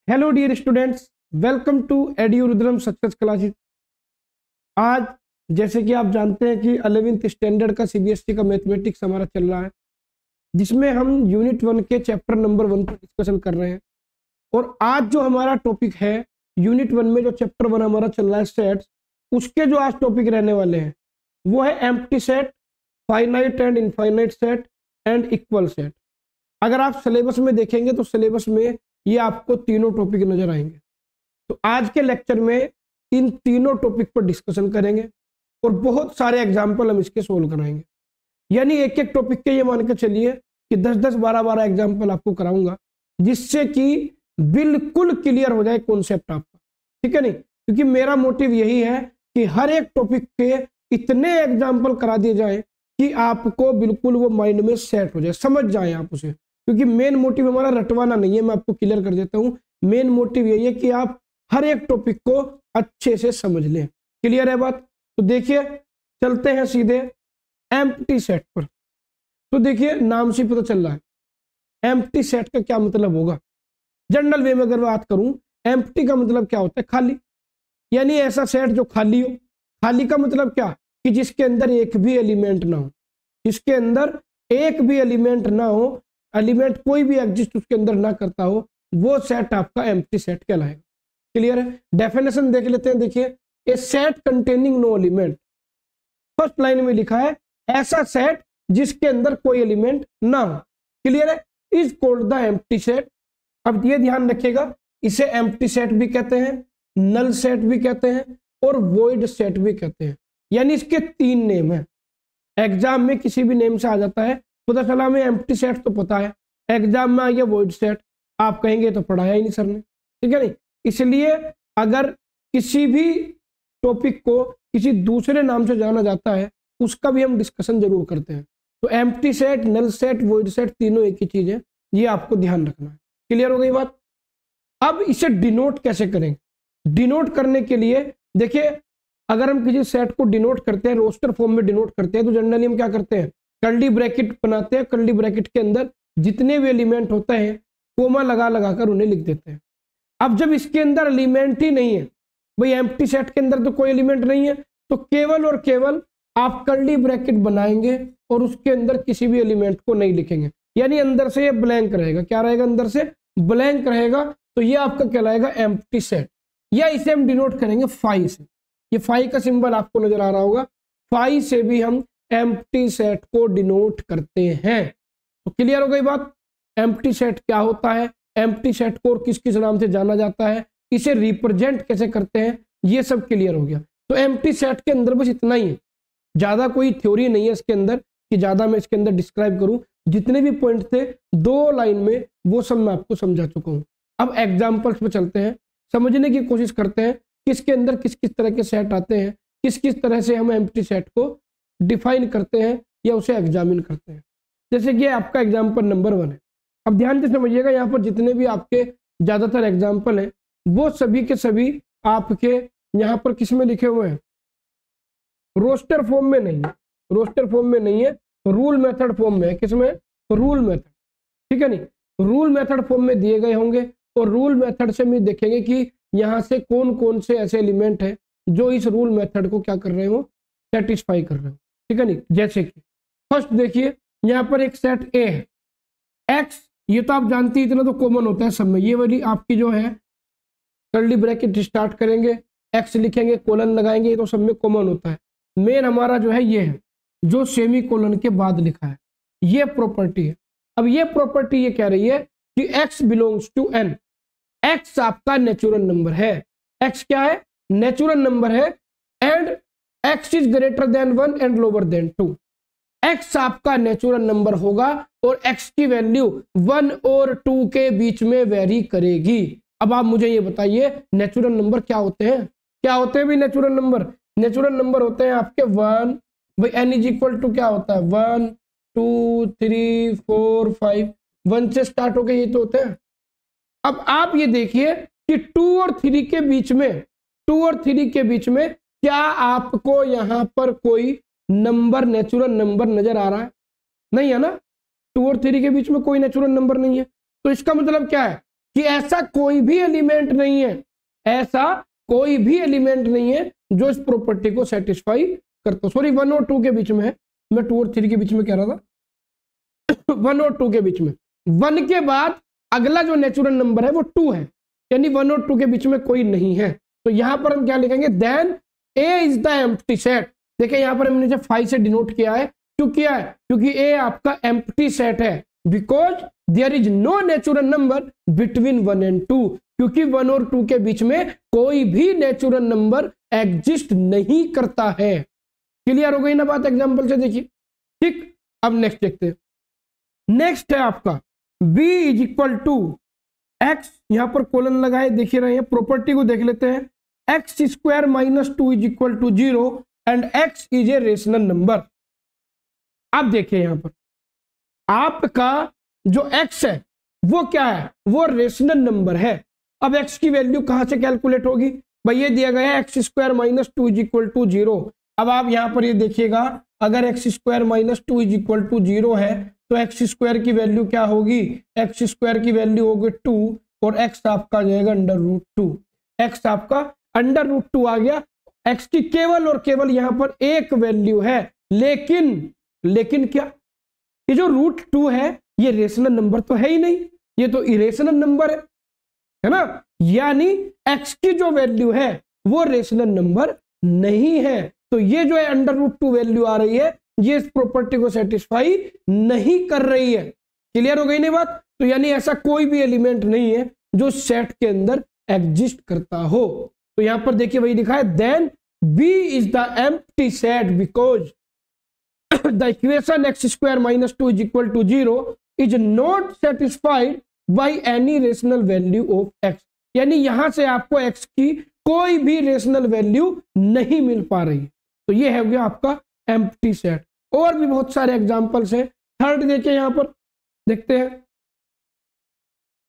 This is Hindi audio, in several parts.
Hello dear students, welcome to Edurudram success classes. आज जैसे कि आप जानते हैं कि 11th स्टैंडर्ड का सीबीएसई का मैथमेटिक्स हमारा चल रहा है, जिसमें हम यूनिट 1 के चैप्टर नंबर 1 पर डिस्कशन कर रहे हैं। और आज जो हमारा टॉपिक है यूनिट 1 में जो चैप्टर 1 हमारा चल रहा है सेट्स, उसके जो आज टॉपिक रहने वाले हैं वो है empty set, finite and infinite set and equal set. अगर आप सिलेबस में देखेंगे तो सिलेबस में ये आपको तीनों टॉपिक नजर आएंगे। तो आज के लेक्चर में इन तीनों टॉपिक पर डिस्कशन करेंगे और बहुत सारे एग्जाम्पल हम इसके सोल्व कराएंगे। यानी एक एक टॉपिक के ये मान के चलिए कि 10-10, 12-12 एग्जाम्पल आपको कराऊंगा, जिससे कि बिल्कुल क्लियर हो जाए कॉन्सेप्ट आपका। ठीक है नहीं, क्योंकि मेरा मोटिव यही है कि हर एक टॉपिक के इतने एग्जाम्पल करा दिए जाए कि आपको बिल्कुल वो माइंड में सेट हो जाए, समझ जाए आप उसे। क्योंकि मेन मोटिव हमारा रटवाना नहीं है, मैं आपको क्लियर कर देता हूँ। मेन मोटिव यही है कि आप हर एक टॉपिक को अच्छे से समझ लें। क्लियर है बात? तो देखिए, चलते हैं सीधे एम्प्टी सेट पर। तो देखिए, नाम से पता चल रहा है एम्प्टी सेट का क्या मतलब होगा। जनरल वे में अगर बात करूं, एम्प्टी का मतलब क्या होता है? खाली। यानी ऐसा सेट जो खाली हो। खाली का मतलब क्या? कि जिसके अंदर एक भी एलिमेंट ना हो, जिसके अंदर एक भी एलिमेंट ना हो, एलिमेंट कोई भी एग्जिस्ट उसके अंदर ना करता हो, वो सेट आपका एम्प्टी सेट कहलाएगा। क्लियर है? डेफिनेशन देख लेते हैं। देखिए, a set containing no element, first line में लिखा है ऐसा सेट जिसके अंदर कोई एलिमेंट ना हो। क्लियर है? Is called the empty set. अब ये ध्यान रखिएगा, इसे एम्प्टी सेट भी कहते हैं, नल सेट भी कहते हैं और वॉइड सेट भी कहते हैं। यानी इसके तीन नेम है। एग्जाम में किसी भी नेम से आ जाता है। पता चला हमें एम्प्टी सेट तो पता है, एग्जाम में आ गया वॉइड सेट, आप कहेंगे तो पढ़ाया ही नहीं सर ने। ठीक है नहीं? इसलिए अगर किसी भी टॉपिक को किसी दूसरे नाम से जाना जाता है, उसका भी हम डिस्कशन जरूर करते हैं। तो empty set, null set, void set तीनों एक ही चीज है, ये आपको ध्यान रखना है। क्लियर हो गई बात? अब इसे डिनोट कैसे करेंगे? डिनोट करने के लिए देखिए, अगर हम किसी सेट को डिनोट करते हैं, रोस्टर फॉर्म में डिनोट करते हैं, तो जनरली हम क्या करते हैं? कर्ली ब्रैकेट बनाते हैं। कर्ली ब्रैकेट के अंदर जितने भी एलिमेंट होते हैं, कोमा लगा लगा कर उन्हें लिख देते हैं। अब जब इसके अंदर एलिमेंट ही नहीं है, भाई एम्प्टी सेट के अंदर तो कोई एलिमेंट नहीं है, तो केवल और केवल आप कर्ली ब्रैकेट बनाएंगे और उसके अंदर किसी भी एलिमेंट को नहीं लिखेंगे। यानी अंदर से ये ब्लैंक रहेगा। क्या रहेगा? अंदर से ब्लैंक रहेगा। तो ये आपका कहलाएगा एम्प्टी सेट। या इसे हम डिनोट करेंगे फाई से। ये फाई का सिंबल आपको नजर आ रहा होगा। फाई से भी हम एम्प्टी सेट को डिनोट करते हैं। तो क्लियर हो गई बात? एम्प्टी सेट क्या होता है, एम्प्टी सेट को और किस किस नाम से जाना जाता है, इसे रिप्रेजेंट कैसे करते हैं, ये सब क्लियर हो गया। तो एम्प्टी सेट के अंदर बस इतना ही है, ज्यादा कोई थ्योरी नहीं है इसके अंदर कि ज्यादा मैं इसके अंदर डिस्क्राइब करूं। जितने भी पॉइंट थे 2 लाइन में, वो सब मैं आपको समझा चुका हूं। अब एग्जाम्पल्स पे चलते हैं, समझने की कोशिश करते हैं किसके अंदर किस किस तरह के सेट आते हैं, किस किस तरह से हम एम्प्टी सेट को डिफाइन करते हैं या उसे एग्जामिन करते हैं। जैसे कि आपका एग्जाम्पल नंबर 1 है। अब ध्यान से समझिएगा, यहाँ पर जितने भी आपके ज्यादातर एग्जाम्पल हैं, वो सभी के सभी आपके यहाँ पर किस में लिखे हुए हैं? रोस्टर फॉर्म में नहीं है। रोस्टर फॉर्म में नहीं है, रूल मेथड फॉर्म में है। किसमें? Rule method. ठीक है नहीं? रूल मेथड फॉर्म में दिए गए होंगे और रूल मेथड से भी देखेंगे कि यहाँ से कौन कौन से ऐसे एलिमेंट हैं जो इस रूल मेथड को क्या कर रहे हो? सेटिस्फाई कर रहे हो। ठीक है नहीं? जैसे कि फर्स्ट देखिए, यहाँ पर एक सेट ए है, एक्स, ये तो आप जानते हैं, इतना तो कॉमन होता है सब में। ये वाली आपकी जो है कर्ली ब्रैकेट स्टार्ट करेंगे, एक्स लिखेंगे, कोलन लगाएंगे, ये तो सब में कॉमन होता है। मेन हमारा जो है ये है, जो सेमी कोलन के बाद लिखा है, ये प्रॉपर्टी है। अब ये प्रॉपर्टी ये कह रही है कि x belongs to n। x आपका नेचुरल नंबर है। x क्या है? नेचुरल नंबर है। And x is greater than 1 and lower than 2। x आपका नेचुरल नंबर होगा और x की वैल्यू 1 और 2 के बीच में वेरी करेगी। अब आप मुझे ये बताइए, नेचुरल नंबर क्या होते हैं? क्या होते हैं भी नेचुरल नंबर? नेचुरल नंबर होते हैं आपके 1, भाई n इज इक्वल टू क्या होता है? 1 2 3 4 5, 1 से स्टार्ट होके ये तो होते हैं। अब आप ये देखिए कि 2 और 3 के बीच में, 2 और 3 के बीच में क्या आपको यहां पर कोई नंबर, नेचुरल नंबर नजर आ रहा है? नहीं है ना? 2 और 3 के बीच में कोई नेचुरल नंबर नहीं है। तो इसका मतलब क्या है? कि ऐसा कोई भी एलिमेंट नहीं है, ऐसा कोई भी एलिमेंट नहीं है जो इस प्रॉपर्टी को सेटिस्फाई करता। सॉरी 1 और 2 के बीच में है, मैं 2 और 3 के बीच में कह रहा था 1 और 2 के बीच में। 1 के बाद अगला जो नेचुरल नंबर है वो 2 है, यानी 1 और 2 के बीच में कोई नहीं है। तो यहां पर हम क्या लिखेंगे, then A is the empty set. देखिए यहां पर हमने 5 से डिनोट किया है, क्यों किया है, क्योंकि ए आपका एम्प्टी सेट है, because there is no natural number between 1 and 2, क्योंकि 1 और 2 के बीच में कोई भी नेचुरल नंबर एग्जिस्ट नहीं करता है। क्लियर हो गई ना बात एग्जांपल से, देखिए ठीक। अब नेक्स्ट देखते हैं, नेक्स्ट है आपका b is equal to x, यहां पर कोलन लगाए देखिए रहे हैं, प्रॉपर्टी को देख लेते हैं, x square minus 2 is equal to 0 and x is a rational number. आप देखिए यहां पर आपका जो x है वो क्या है, वो रेशनल नंबर है। अब x की वैल्यू कहां से कैलकुलेट होगी, भाई ये दिया गया है x square minus 2 is equal to 0। अब आप यहां पर ये देखिएगा, अगर x square minus 2 is equal to 0 है तो एक्स स्क्वायर की वैल्यू क्या होगी, एक्स स्क्वायर की वैल्यू होगी 2 और एक्स आपका जाएगा अंडर रूट 2। एक्स आपका अंडर रूट 2 आ गया। एक्स की केवल और केवल यहां पर एक वैल्यू है, लेकिन क्या, ये जो रूट 2 है ये रेशनल नंबर तो है ही नहीं, ये तो इरेशनल नंबर है ना, यानी एक्स की जो वैल्यू है वो रेशनल नंबर नहीं है। तो ये जो है अंडर रूट 2 वैल्यू आ रही है, ये इस प्रॉपर्टी को सेटिस्फाई नहीं कर रही है। क्लियर हो गई नहीं बात। तो यानी ऐसा कोई भी एलिमेंट नहीं है जो सेट के अंदर एग्जिस्ट करता हो। तो यहां पर देखिए वही लिखा है, then B is the empty set because the equation x square minus 2 is equal to 0 is not satisfied by any rational value of x. यानी यहां से आपको एक्स की कोई भी रेशनल वैल्यू नहीं मिल पा रही। तो ये है गया आपका एम्प्टी सेट। और भी बहुत सारे एग्जांपल्स हैं। थर्ड देखिए यहां पर देखते हैं,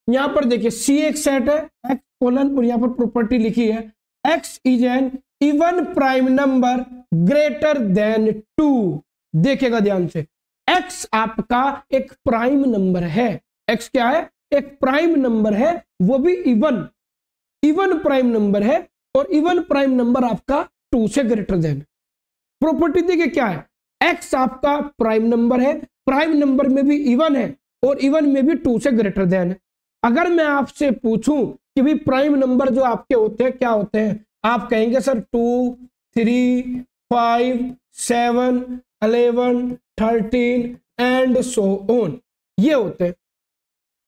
यहां पर देखिए सी एक सेट है एक्स कोलन, और यहां पर प्रॉपर्टी लिखी है x is an even prime number greater than 2। देखिएगा ध्यान से, एक्स आपका एक प्राइम नंबर है, एक्स क्या है, एक प्राइम नंबर है, वो भी इवन प्राइम नंबर है, और इवन प्राइम नंबर आपका 2 से ग्रेटर देन। प्रॉपर्टी देखिए क्या है, एक्स आपका प्राइम नंबर है, प्राइम नंबर में भी इवन है और इवन में भी 2 से ग्रेटर देन है। अगर मैं आपसे पूछूं कि भाई प्राइम नंबर जो आपके होते हैं क्या होते हैं, आप कहेंगे सर 2, 3, 5, 7, 11, 13 एंड सो ऑन, ये होते हैं।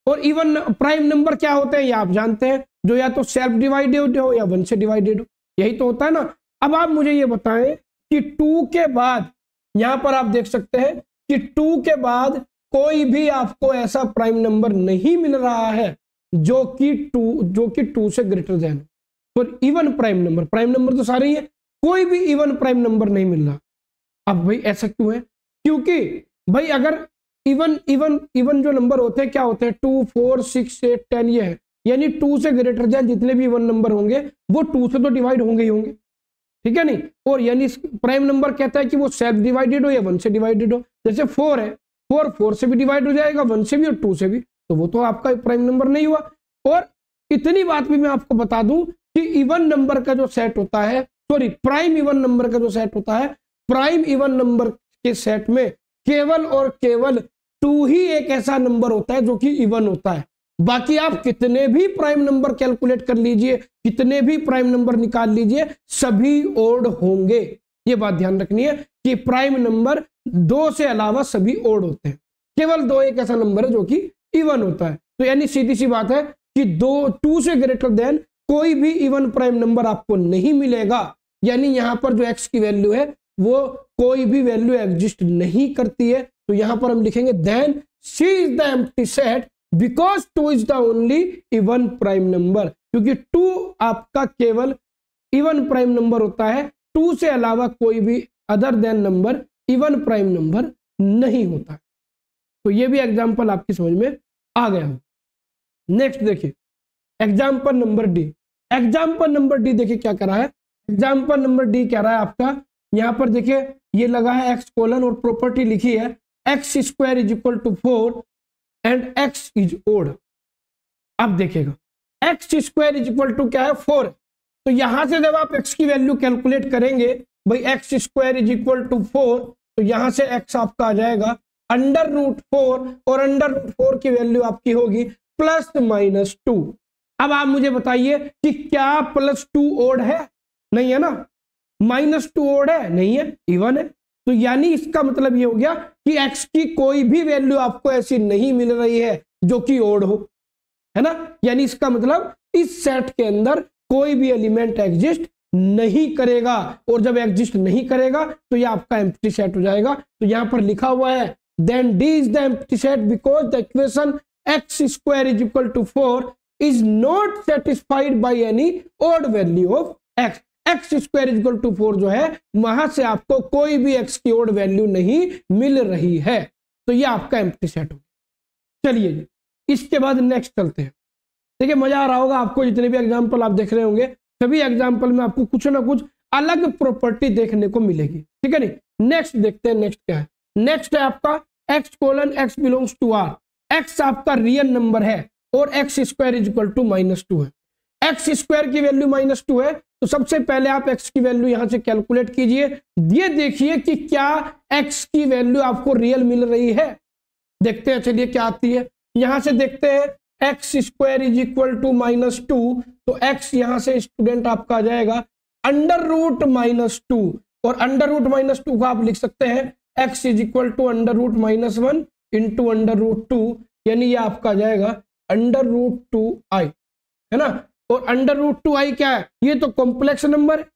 और इवन प्राइम नंबर क्या होते हैं ये आप जानते हैं, जो या तो सेल्फ डिवाइडेड हो या 1 से डिवाइडेड हो, यही तो होता है ना। अब आप मुझे ये बताएं कि 2 के बाद, यहां पर आप देख सकते हैं कि 2 के बाद कोई भी आपको ऐसा प्राइम नंबर नहीं मिल रहा है जो कि 2 से ग्रेटर देन। तो इवन प्राइम नंबर तो सारे ही है, कोई भी इवन प्राइम नंबर नहीं मिल रहा। अब भाई ऐसा क्यों है, क्योंकि भाई अगर इवन जो नंबर होते हैं क्या होते हैं, 2, 4, 6, 8, 10 ये है, यानी 2 से ग्रेटर देन जितने भी इवन नंबर होंगे वो 2 से तो डिवाइड होंगे ही होंगे, ठीक है नहीं। और यानी प्राइम नंबर कहता है कि वो सेल्फ डिवाइडेड हो या 1 से डिवाइडेड हो। जैसे 4 है, 4 से भी डिवाइड हो जाएगा, 1 से भी और 2 से भी, तो वो तो आपका प्राइम नंबर नहीं हुआ। और इतनी बात भी मैं आपको बता दूं कि इवन नंबर का जो सेट होता है, सॉरी प्राइम इवन नंबर का जो सेट होता है, प्राइम इवन नंबर के सेट में केवल और केवल 2 ही एक ऐसा नंबर होता है जो कि इवन होता है। बाकी आप कितने भी प्राइम नंबर कैलकुलेट कर लीजिए, कितने भी प्राइम नंबर निकाल लीजिए, सभी ओड होंगे। ये बात ध्यान रखनी है कि प्राइम नंबर 2 से अलावा सभी ओड होते हैं, केवल 2 एक ऐसा नंबर है जो कि इवन होता है। तो यानी सीधी सी बात है कि 2 से ग्रेटर देन कोई भी इवन प्राइम नंबर आपको नहीं मिलेगा। यानी यहां पर जो एक्स की वैल्यू है वो कोई भी वैल्यू एग्जिस्ट नहीं करती है। तो यहां पर हम लिखेंगे then C is the empty set because 2 is the only even prime number, क्योंकि 2 आपका केवल इवन प्राइम नंबर होता है, 2 से अलावा कोई भी other than number even prime number नहीं होता। तो ये भी एग्जांपल आपकी समझ में आ गया हो। नेक्स्ट देखिए example number D. Example number D देखिए क्या कर रहा है, एग्जांपल नंबर डी कह रहा है आपका, यहां पर देखिए ये लगा है एक्स कोलन और प्रॉपर्टी लिखी है x square is equal to 4 and x is odd. अब देखिएगा x square is equal to क्या है 4, तो यहां से जब आप एक्स की वैल्यू कैलकुलेट करेंगे भाई x square is equal to 4, तो यहां से एक्स आपका आ जाएगा √4 और √4 की वैल्यू आपकी होगी +-2। अब आप मुझे बताइए कि क्या +2 ओड है? नहीं है ना। -2 ओड है? नहीं है, इवन है। तो यानी इसका मतलब ये हो गया कि x की कोई भी वैल्यू आपको ऐसी नहीं मिल रही है जो कि ओड हो, है ना। यानी इसका मतलब इस सेट के अंदर कोई भी एलिमेंट एग्जिस्ट नहीं करेगा, और जब एग्जिस्ट नहीं करेगा तो ये आपका एम्प्टी सेट हो जाएगा। तो यहां पर लिखा हुआ है then D is the empty set because the equation x square is equal to 4 is not satisfied by any odd value of x। X square equal to 4 जो है वहां से आपको कोई भी x की ओड वैल्यू नहीं मिल रही है, तो ये आपका एम्प्टी सेट हो गया। चलिए जी, इसके बाद नेक्स्ट चलते हैं। देखिए मजा आ रहा होगा आपको, जितने भी एग्जाम्पल आप देख रहे होंगे सभी एग्जाम्पल में आपको कुछ ना कुछ अलग प्रॉपर्टी देखने को मिलेगी, ठीक है नहीं। नेक्स्ट देखते हैं, नेक्स्ट क्या है। नेक्स्ट है आपका x:x belongs to r। x आपका रियल नंबर है और x square is equal to -2 है। x स्क्वायर की वैल्यू -2 है, तो सबसे पहले आप x की वैल्यू यहां से कैलकुलेट कीजिए। ये देखिए कि क्या x की वैल्यू आपको रियल मिल रही है। देखते हैं, चलिए क्या आती है। यहां से देखते हैं x square is equal to -2, तो x यहां से स्टूडेंट आपका आ जाएगा √-2, और √-2 को आप लिख सकते हैं x is equal to √-1 into √2, यानी ये आपका आ जाएगा √2i, है ना। और √2i क्या है? ये तो कॉम्प्लेक्स नंबर है,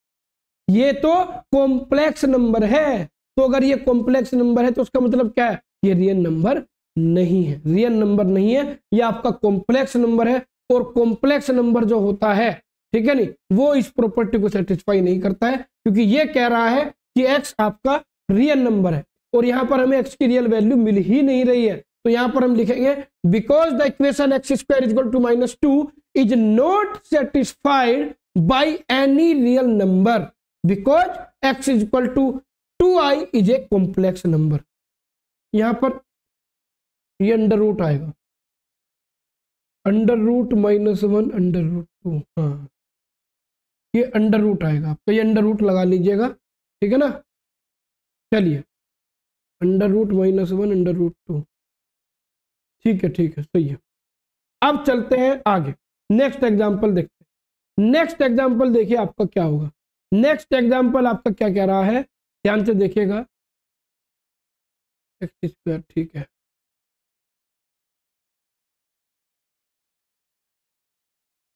ये तो कॉम्प्लेक्स नंबर है। तो अगर ये कॉम्प्लेक्स नंबर है तो उसका मतलब क्या है? ये रियल नंबर नहीं है, रियल नंबर नहीं है, ये आपका कॉम्प्लेक्स नंबर है। और कॉम्प्लेक्स नंबर जो होता है, ठीक है नहीं, वो इस प्रॉपर्टी को सेटिस्फाई नहीं करता है, क्योंकि ये कह रहा है कि x आपका रियल नंबर है और यहाँ पर हमें x की रियल वैल्यू मिल ही नहीं रही है। तो यहाँ पर हम लिखेंगे because the equation x square is equal to -2 is not satisfied by any real number because x is equal to 2i is a complex number. यहाँ पर ये अंडर रूट आएगा, √-1 √2, हाँ ये अंडर रूट आएगा आपका, ये अंडर रूट लगा लीजिएगा, ठीक है ना। चलिए √-1 √2, ठीक है, सही है। अब चलते हैं आगे, नेक्स्ट एग्जांपल देखते हैं। नेक्स्ट एग्जांपल देखिए आपका क्या होगा। नेक्स्ट एग्जांपल आपका क्या कह रहा है, ध्यान से देखिएगा। x², ठीक है,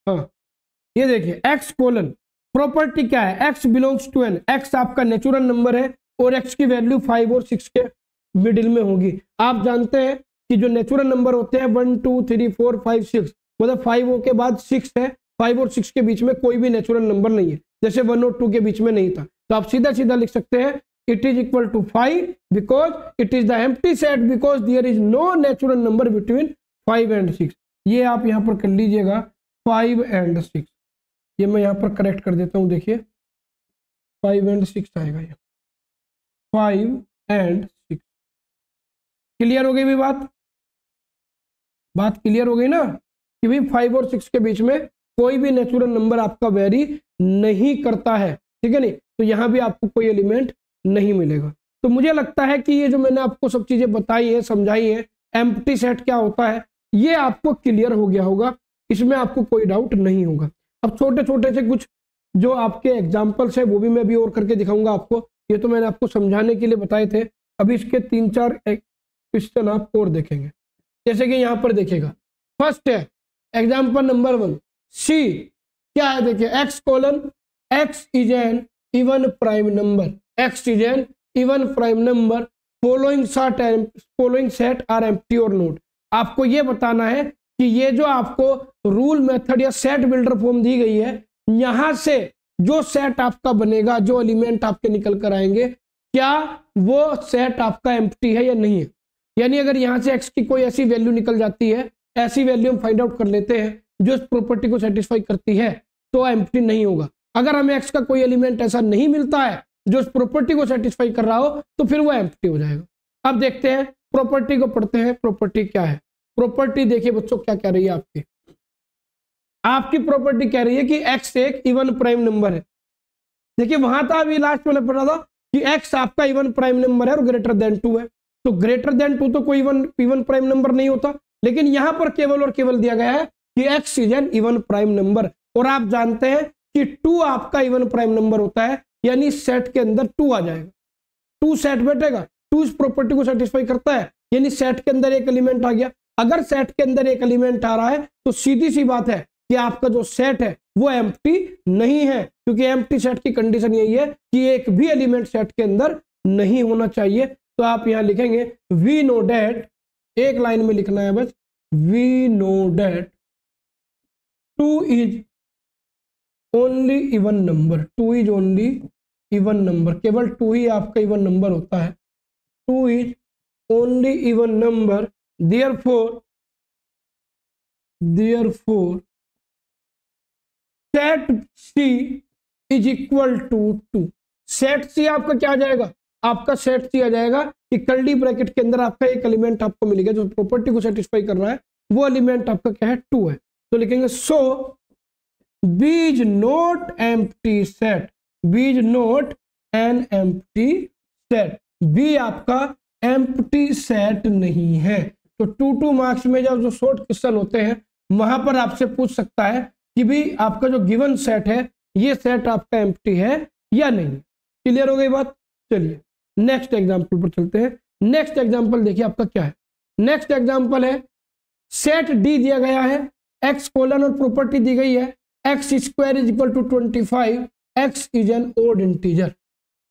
हाँ ये देखिए x:, प्रॉपर्टी क्या है? x belongs to n। x आपका नेचुरल नंबर है और x की वैल्यू 5 और 6 के मिडिल में होगी। आप जानते हैं कि जो नेचुरल नंबर होते हैं 1 2 3 4 5 6, मतलब 5 के बाद 6 है, 5 और 6 के बीच में कोई भी नेचुरल नंबर नहीं है, जैसे 1 और 2 के बीच में नहीं था। तो आप सीधा सीधा लिख सकते हैं it is equal to 5 because it is the empty set because there is no natural number between 5 and 6। ये आप यहाँ पर कर लीजिएगा 5 एंड 6, ये मैं यहाँ पर करेक्ट कर देता हूँ। देखिए 5 एंड 6 आएगा, ये 5 एंड 6। क्लियर हो गई भी बात क्लियर हो गई ना कि भाई 5 और 6 के बीच में कोई भी नेचुरल नंबर आपका वेरी नहीं करता है, ठीक है नहीं। तो यहाँ भी आपको कोई एलिमेंट नहीं मिलेगा। तो मुझे लगता है कि ये जो मैंने आपको सब चीजें बताई है, समझाई है, एम्प्टी सेट क्या होता है, ये आपको क्लियर हो गया होगा, इसमें आपको कोई डाउट नहीं होगा। अब छोटे छोटे से कुछ जो आपके एग्जाम्पल्स है वो भी मैं अभी और करके दिखाऊंगा आपको। ये तो मैंने आपको समझाने के लिए बताए थे, अभी इसके 3-4 क्वेश्चन आप और देखेंगे। जैसे कि यहाँ पर देखिएगा, फर्स्ट है एग्जाम्पल नंबर 1 सी, क्या है देखिए x:, is an even prime number, x is an even prime number, following set are empty और नोट। आपको ये बताना है कि ये जो आपको रूल मेथड या सेट बिल्डर फॉर्म दी गई है, यहां से जो सेट आपका बनेगा, जो एलिमेंट आपके निकल कर आएंगे, क्या वो सेट आपका एम्प्टी है या नहीं है। यानी अगर यहां से x की कोई ऐसी वैल्यू निकल जाती है, ऐसी वैल्यू हम फाइंड आउट कर लेते हैं जो इस प्रॉपर्टी को सेटिस्फाई करती है, तो एम्प्टी नहीं होगा। अगर हमें x का कोई एलिमेंट ऐसा नहीं मिलता है जो इस प्रॉपर्टी को सेटिस्फाई कर रहा हो, तो फिर वो एम्प्टी हो जाएगा। अब देखते हैं प्रॉपर्टी को, पढ़ते हैं प्रॉपर्टी क्या है। प्रॉपर्टी देखिए बच्चों क्या कह रही है आपकी, आपकी प्रॉपर्टी कह रही है कि एक्स एक इवन प्राइम नंबर है। देखिए वहां था अभी लास्ट में पढ़ा था कि एक्स आपका इवन प्राइम नंबर है और ग्रेटर देन 2 है, तो ग्रेटर देन 2 तो कोई इवन प्राइम नंबर नहीं होता, लेकिन यहां पर केवल और केवल दिया गया है कि x is an even prime number. और आप जानते हैं कि 2 आपका इवन प्राइम नंबर होता है, यानी सेट के अंदर 2 आ जाएगा, 2 सेट बैठेगा, 2 इस प्रॉपर्टी को सेटिस्फाई करता है, यानी सेट के अंदर एक एलिमेंट आ गया। अगर सेट के अंदर एक एलिमेंट आ रहा है तो सीधी सी बात है कि आपका जो सेट है वो एम्प्टी नहीं है, क्योंकि एम्प्टी सेट की कंडीशन यही है कि एक भी एलिमेंट सेट के अंदर नहीं होना चाहिए। तो आप यहां लिखेंगे वी नो डेट, एक लाइन में लिखना है बस, we know that 2 is only even number, 2 is only even number, केवल 2 ही आपका इवन नंबर होता है, 2 is only even number, therefore set C is equal to 2। Set C आपका क्या आ जाएगा, आपका सेट C आ जाएगा कि कर्ली ब्रैकेट के अंदर आपका एक एलिमेंट आपको मिलेगा जो प्रॉपर्टी को सेटिस्फाई कर रहा है, वो एलिमेंट आपका क्या है 2 है। तो लिखेंगे सो B is not empty set, B is not an empty set, B आपका एम्प्टी सेट नहीं है। तो 2 मार्क्स में जब जो शॉर्ट क्वेश्चन होते हैं वहां पर आपसे पूछ सकता है कि भी आपका जो गिवन सेट है ये सेट आपका एम्प्टी है या नहीं। क्लियर हो गई बात? चलिए नेक्स्ट एग्जांपल पर चलते हैं। नेक्स्ट एग्जांपल देखिए आपका क्या है। नेक्स्ट एग्जांपल है सेट डी दिया गया है, एक्स कोलन और प्रॉपर्टी दी गई है x square is equal to 25, x is an odd integer,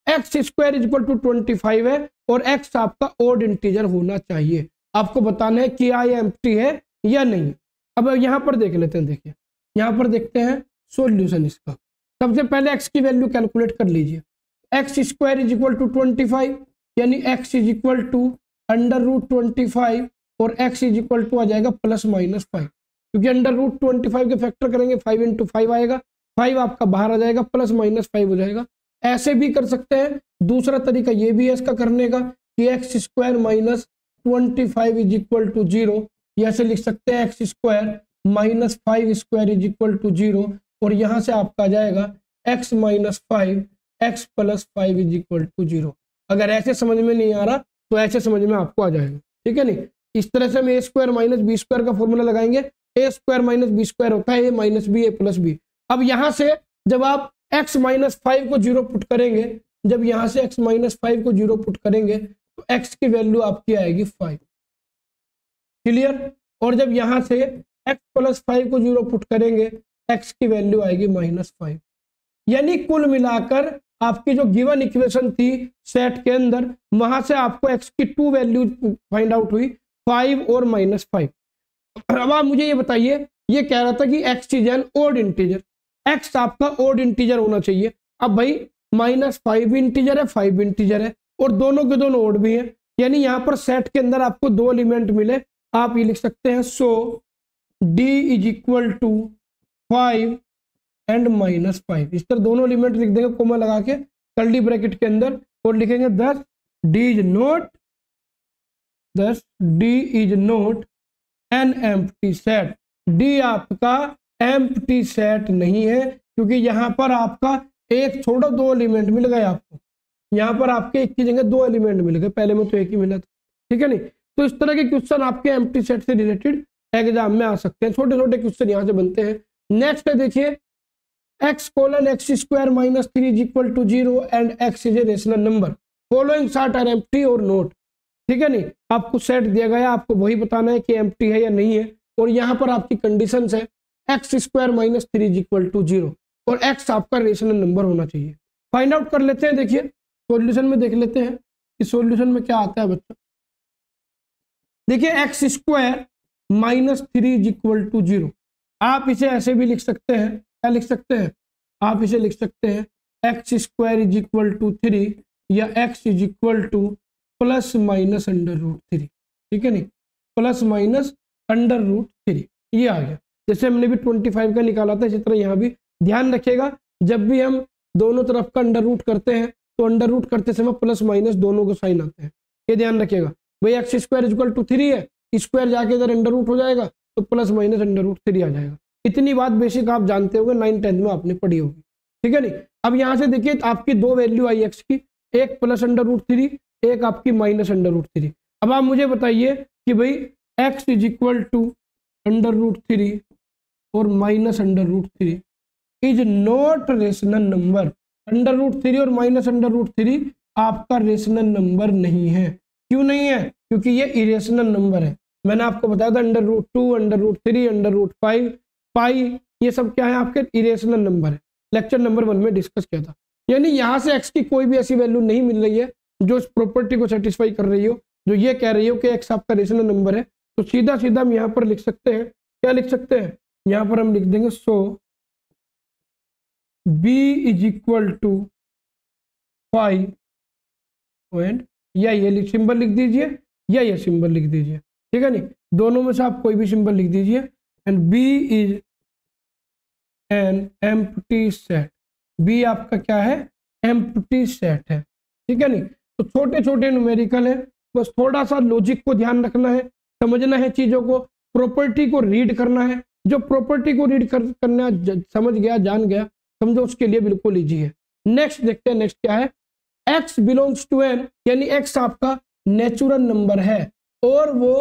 x square is equal to 25 है और एक्स आपका ओड इंटीजर होना चाहिए। आपको बताना है कि ये एम्प्टी है या नहीं। अब यहां पर देख लेते हैं, देखिए यहां पर देखते हैं सॉल्यूशन इसका। सबसे पहले एक्स की वैल्यू कैलकुलेट कर लीजिए, x square is equal to 25 यानी x is equal to under root 25 और एक्स इज इक्वल टू आ जाएगा प्लस माइनस 5, क्योंकि अंडर रूट 25 के फैक्टर करेंगे 5 इंटू 5 आएगा, 5 आपका बाहर आ जाएगा, प्लस माइनस 5 हो जाएगा। ऐसे भी कर सकते हैं, दूसरा तरीका ये भी है इसका करने का कि x square minus 25 is equal to 0, ऐसे लिख सकते हैं x square minus 5 square is equal to 0 और यहाँ से आपका आ जाएगा x minus 5 x plus 5 is equal to 0। अगर ऐसे समझ में नहीं आ रहा तो ऐसे समझ में आपको आ जाएगा, ठीक है नहीं। इस तरह से हम ए स्क्वायर माइनस बी स्क्वायर का फॉर्मूला लगाएंगे, ए स्क्वायर माइनस बी स्क्वायर होता है ए माइनस बी ए प्लस बी। अब यहाँ से जब आप एक्स माइनस 5 को 0 पुट करेंगे, जब यहाँ से एक्स माइनस 5 को 0 पुट करेंगे तो एक्स की वैल्यू आपकी आएगी 5, क्लियर। और जब यहाँ से एक्स प्लस 5 को 0 पुट करेंगे एक्स की वैल्यू आएगी माइनस 5। यानी कुल मिलाकर आपकी जो गिवन इक्वेशन थी सेट के अंदर, वहां से आपको एक्स की 2 वैल्यू फाइंड आउट हुई, 5 और माइनस 5। अब आप मुझे ये बताइए, ये कह रहा था कि x is an odd integer, x आपका ओड इंटीजर होना चाहिए। अब भाई माइनस 5 भी इंटीजर है 5 भी इंटीजर है और दोनों के दोनों ओड भी है, यानी यहाँ पर सेट के अंदर आपको 2 एलिमेंट मिले। आप ये लिख सकते हैं so D is equal to 5 and minus 5, इस तरह दोनों एलिमेंट लिख देंगे कोमा लगा के कर्ली ब्रैकेट के अंदर और लिखेंगे दस D is not an empty set, D आपका एम्प्टी सेट नहीं है, क्योंकि यहाँ पर आपका एक छोड़ो 2 एलिमेंट मिल गए आपको, यहाँ पर आपके एक की जगह 2 एलिमेंट मिल गए, पहले में तो एक ही मिला था, ठीक है नहीं। तो इस तरह के क्वेश्चन आपके एम्प्टी सेट से रिलेटेड एग्जाम में आ सकते हैं, छोटे छोटे क्वेश्चन यहाँ से बनते हैं। नेक्स्ट है देखिए x colon x square minus 3 is equal to 0 and x is a rational number, following set are empty और नॉट, ठीक है नहीं। आपको सेट दिया गया, आपको वही बताना है कि एम्प्टी है या नहीं है, और यहाँ पर आपकी कंडीशंस है x square minus 3 is equal to 0 और एक्स आपका रेशनल नंबर होना चाहिए। फाइंड आउट कर लेते हैं, देखिए सॉल्यूशन में देख लेते हैं कि सॉल्यूशन में क्या आता है बच्चा। देखिए x square minus 3 is equal to 0, आप इसे ऐसे भी लिख सकते हैं, क्या लिख सकते हैं, आप इसे लिख सकते हैं x square is equal to 3 या x is equal to plus minus under root 3, ठीक है नहीं, प्लस माइनस अंडर रूट 3, ये आ गया। जैसे हमने भी 25 का निकाला था, इसी तरह यहाँ भी ध्यान रखिएगा जब भी हम दोनों तरफ का अंडर रूट करते हैं तो अंडर रूट करते समय प्लस माइनस दोनों को साइन आते हैं, ये ध्यान रखिएगा। भाई एक्स स्क्वायर इक्वल टू 3 है, स्क्वायर जाके इधर अंडर रूट हो जाएगा तो प्लस माइनस अंडर रूट 3 आ जाएगा, इतनी बात बेसिक आप जानते होंगे, 9th-10th में आपने पढ़ी होगी, ठीक है नहीं। अब यहाँ से देखिए आपकी दो वैल्यू आई एक्स की, एक +√3, एक आपकी -√3। अब आप मुझे बताइए कि भाई x = √3 और -√3 इज नॉट रेशनल नंबर। √3 और -√3 आपका रेशनल नंबर नहीं है। क्यों नहीं है? क्योंकि ये इरेशनल नंबर है। मैंने आपको बताया था √2, √3, √5, पाई, ये सब क्या है आपके इरेशनल नंबर है। लेक्चर नंबर 1 में डिस्कस किया था। यानी यहाँ से x की कोई भी ऐसी वैल्यू नहीं मिल रही है जो इस प्रॉपर्टी को सेटिस्फाई कर रही हो, जो ये कह रही हो कि x आपका रेशनल नंबर है। तो सीधा सीधा हम यहाँ पर लिख सकते हैं, क्या लिख सकते हैं? यहाँ पर हम लिख देंगे सो b = 5 एंड या ये सिंबल लिख दीजिए या ये सिंबल लिख दीजिए, ठीक है नहीं, दोनों में से आप कोई भी सिंबल लिख दीजिए। And b is an empty set. b आपका क्या है? एम्प्टी सेट है, ठीक है नहीं। तो छोटे छोटे न्यूमेरिकल है, बस थोड़ा सा लॉजिक को ध्यान रखना है, समझना है चीजों को, प्रॉपर्टी को रीड करना है। जो प्रॉपर्टी को रीड करना समझ गया, जान गया, समझो, उसके लिए बिल्कुल इजी है। नेक्स्ट देखते हैं, नेक्स्ट क्या है? x बिलोंग्स टू n, यानी x आपका नेचुरल नंबर है और वो